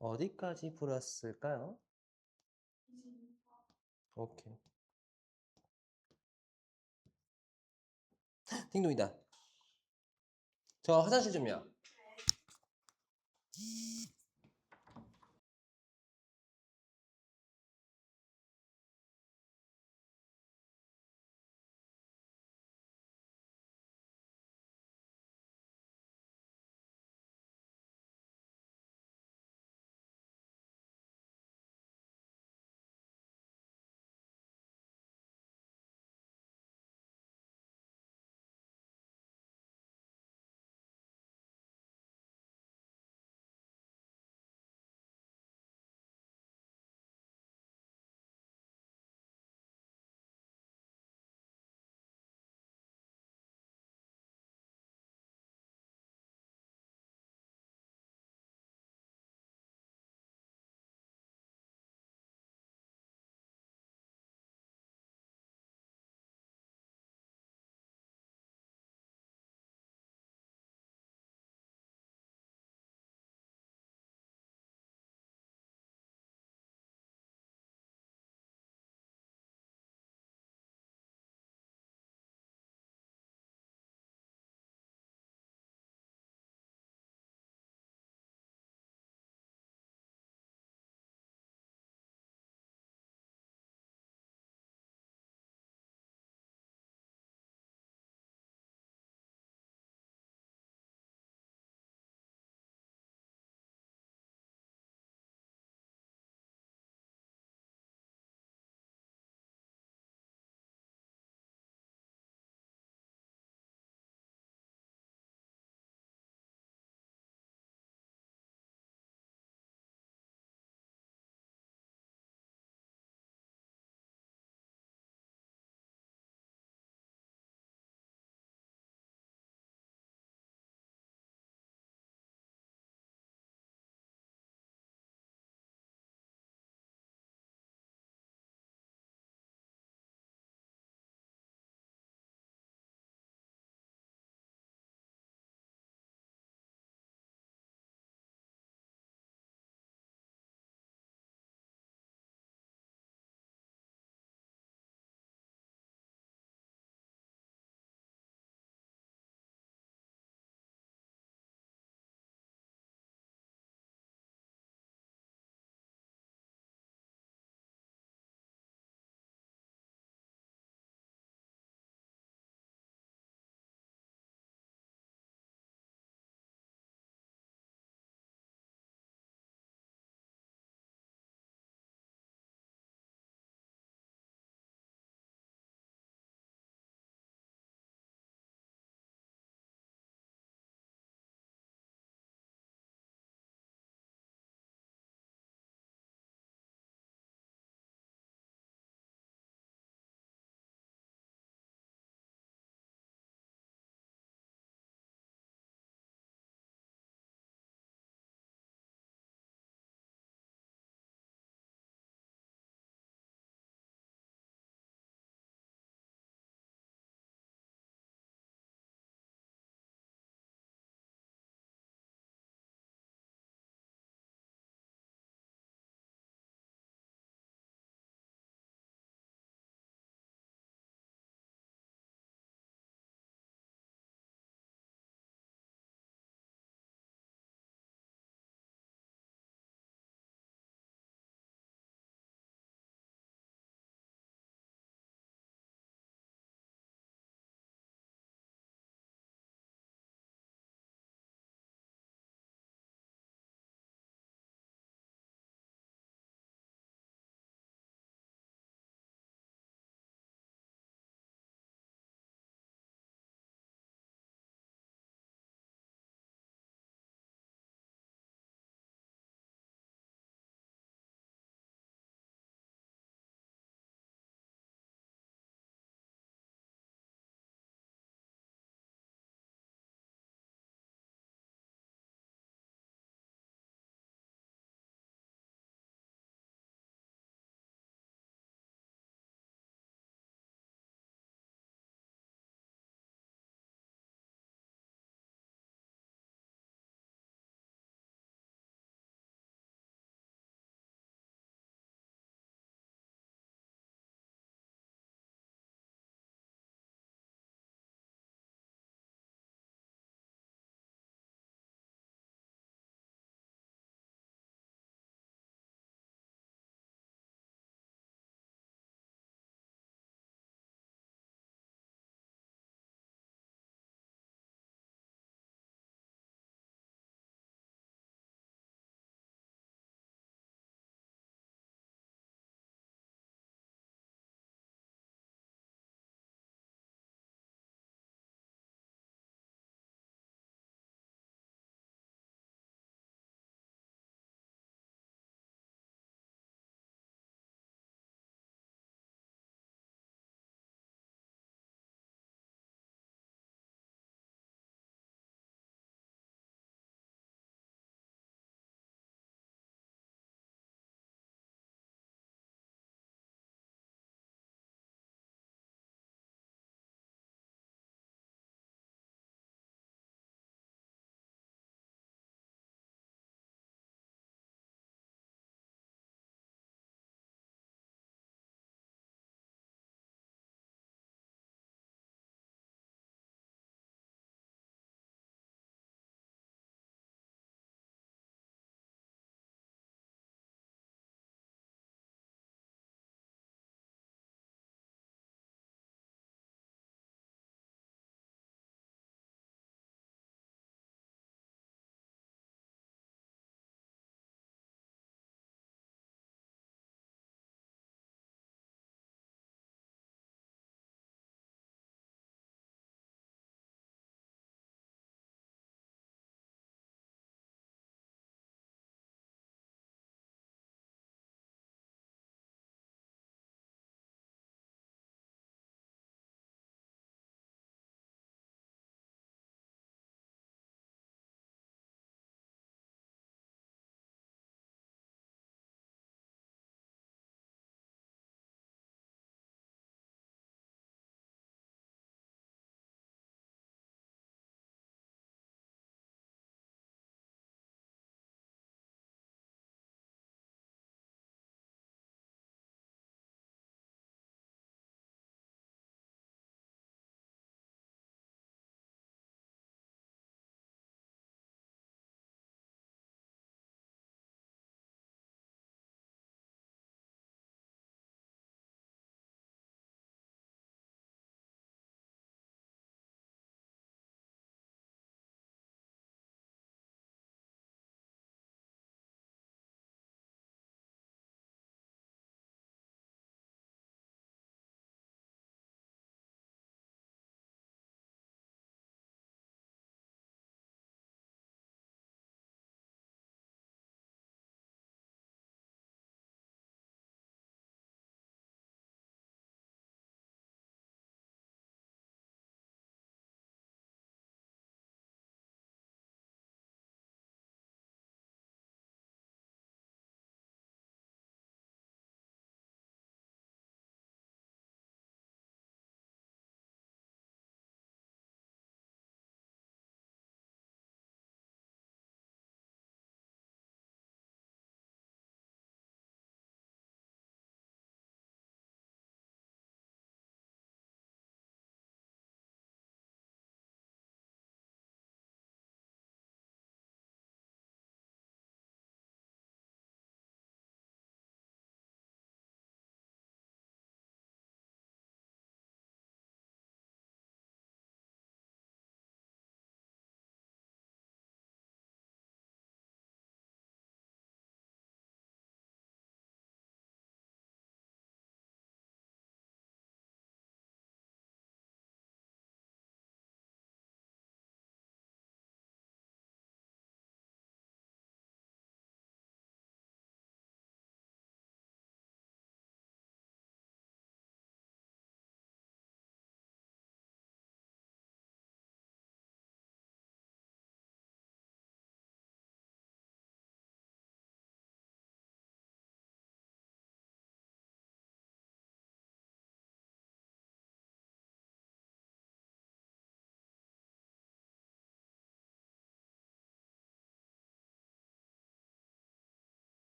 어디까지 풀었을까요? 오케이. 딩동이다. 저 화장실 좀요.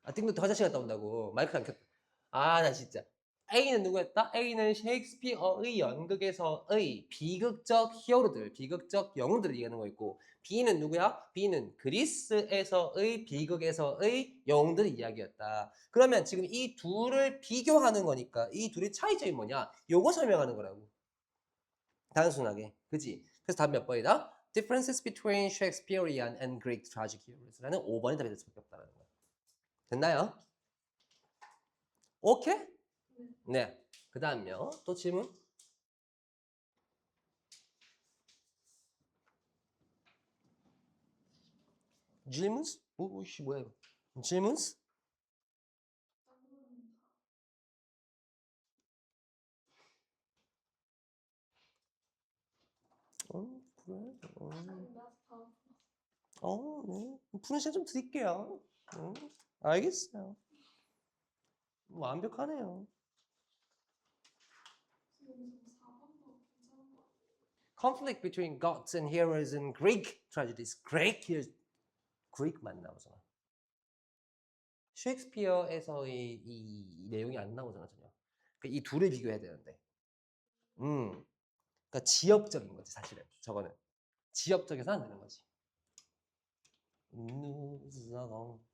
아, 띵도 화장실 갔다 온다고. 마이크 안 켰다. 아, 나 진짜. A는 누구였다? A는 셰익스피어의 연극에서의 비극적 히어로들, 비극적 영웅들을 얘기하는 거 있고, B는 누구야? B는 그리스에서의 비극에서의 영웅들의 이야기였다. 그러면 지금 이 둘을 비교하는 거니까 이 둘의 차이점이 뭐냐? 요거 설명하는 거라고. 단순하게. 그지? 그래서 답 몇 번이다? Differences between Shakespearean and Greek tragic heroes라는 5번이 답이 될 수밖에 없다는 거야. 됐나요? 오케이? 네. 그 다음요. 또 질문? 질문? 오씨 뭐야 이거? 질문? 그래? 네. 푸는 시간 좀 드릴게요. 알겠어요. 완벽하네요. Conflict between gods and heroes in Greek tragedies. Greek만 나오잖아. 셰익스피어에서의 이 내용이 안 나오잖아 전혀. 그러니까 이 둘을 비교해야 되는데. 그러니까 지역적인 거지 사실은. 저거는 지역적에서 안 되는 거지. 누사공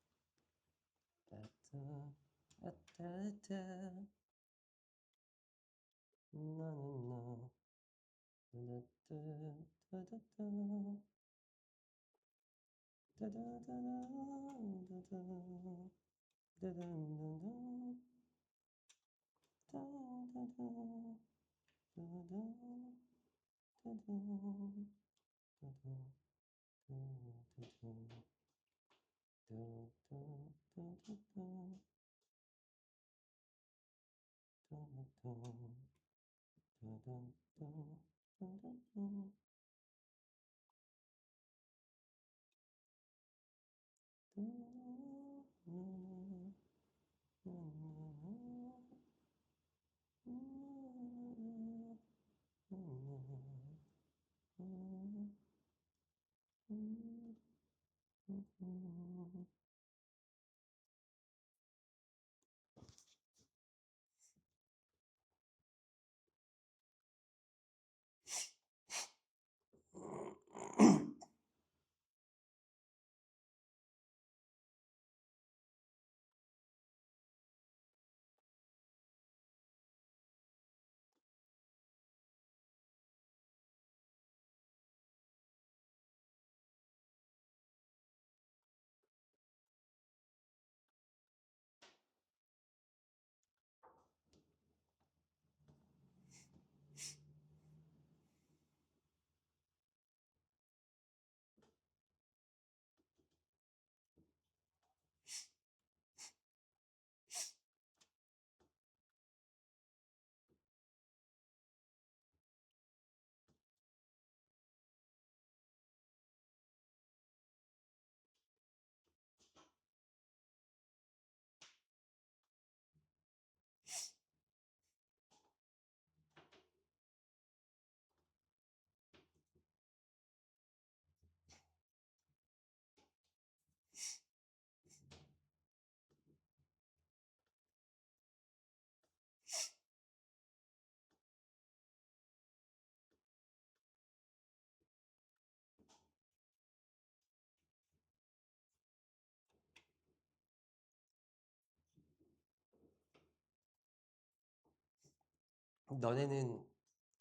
너네는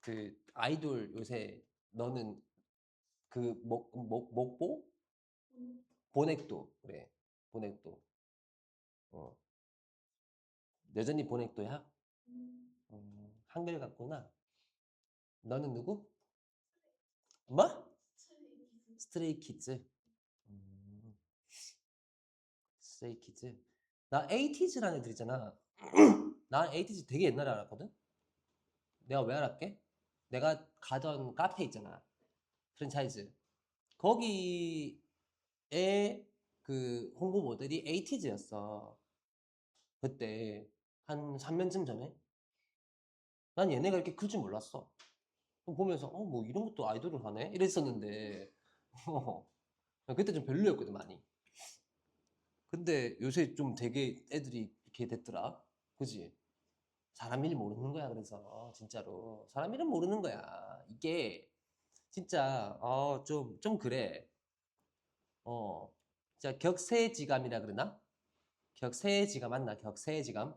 그 아이돌 요새 너는 그 목보? 보넥도 그래. 보넥도. 여전히 보넥도야? 한글 같구나. 너는 누구? 뭐? 스트레이 키즈. 음, 스트레이 키즈. 나 에이티즈라는 애들 있잖아. 난 에이티즈 되게 옛날에 알았거든? 내가 왜 알았게? 내가 가던 카페 있잖아. 프랜차이즈. 거기에 그 홍보 모델이 에이티즈였어. 그때 한 3년쯤 전에. 난 얘네가 이렇게 클 줄 몰랐어. 보면서 뭐 이런 것도 아이돌을 하네? 이랬었는데 그때 좀 별로였거든 많이. 근데 요새 좀 되게 애들이 이렇게 됐더라. 그지? 사람 일 모르는 거야. 그래서 진짜로 사람 일은 모르는 거야. 이게 진짜 좀 그래. 진짜 격세지감이라 그러나? 격세지감 맞나? 격세지감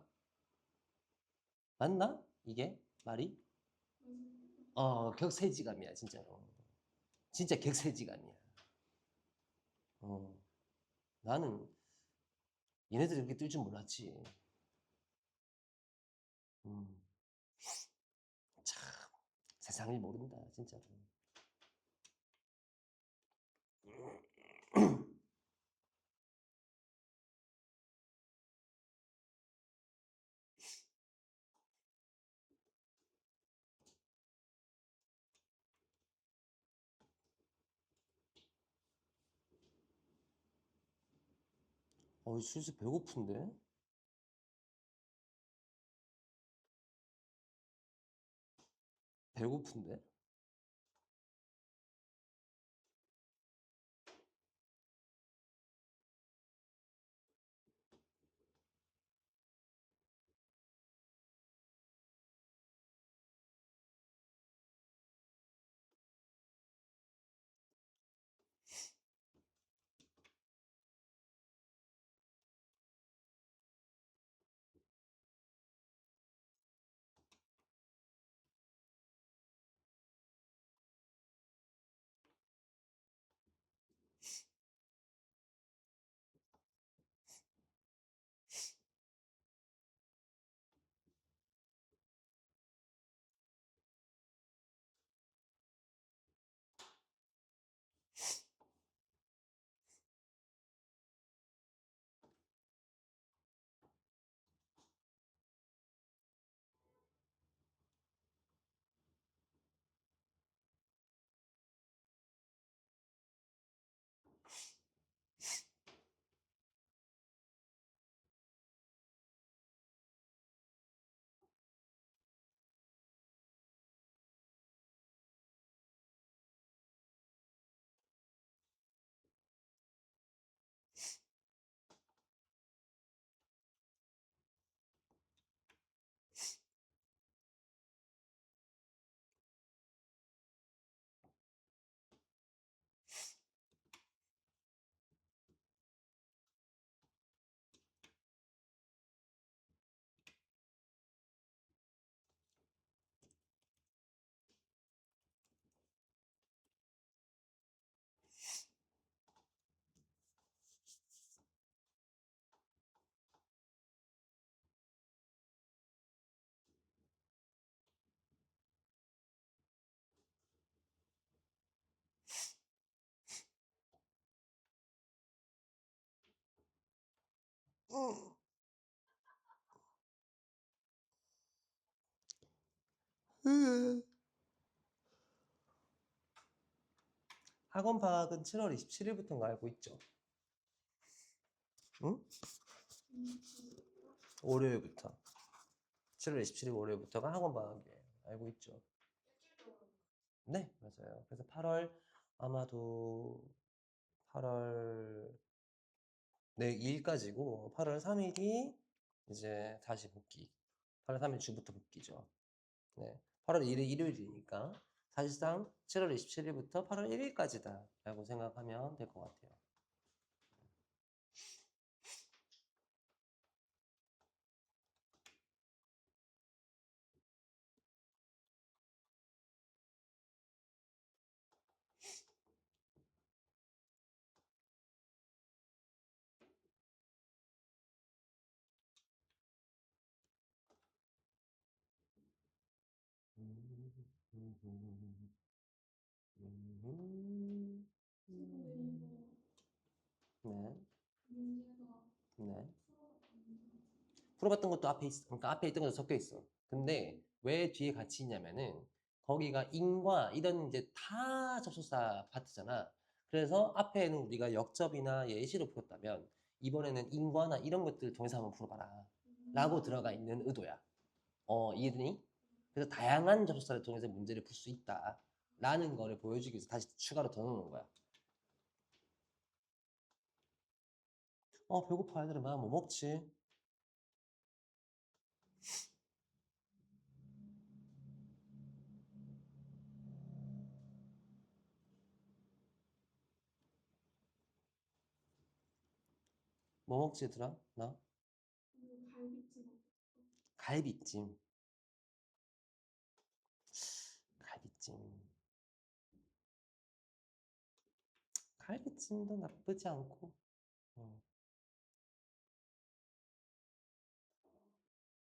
맞나? 이게 말이? 격세지감이야 진짜로. 진짜 격세지감이야. 어, 나는 얘네들이 이렇게 뜰 줄 몰랐지. 음, 참 세상을 모른다 진짜로. 슬슬 배고픈데? 배고픈데? 학원 방학은 7월 27일부터인 거 알고 있죠? 응? 월요일부터. 7월 27일 월요일부터가 학원 방학이에요. 알고 있죠? 네, 맞아요. 그래서 8월 아마도 8월 네, 2일까지고 8월 3일이 이제 다시 복귀. 8월 3일 주부터 복귀죠. 네. 8월 1일 일요일이니까 사실상 7월 27일부터 8월 1일까지다 라고 생각하면 될 것 같아요. 네. 네. 풀어봤던 것도 앞에 있어. 그러니까 앞에 있던 것도 섞여 있어. 근데 왜 뒤에 같이 있냐면은 거기가 인과 이런 이제 타 접속사 파트잖아. 그래서 앞에는 우리가 역접이나 예시로 풀었다면 이번에는 인과나 이런 것들을 통해서 한번 풀어봐라. 라고 들어가 있는 의도야. 이해되니? 그래서 다양한 접속사를 통해서 문제를 풀 수 있다. 라는 거를 보여주기 위해서 다시 추가로 더 넣는 거야. 배고파 애들은 막 뭐 먹지. 뭐 먹지 얘들아? 나? 갈비찜. 갈비찜. 갈비찜. 갈비찜도 나쁘지 않고.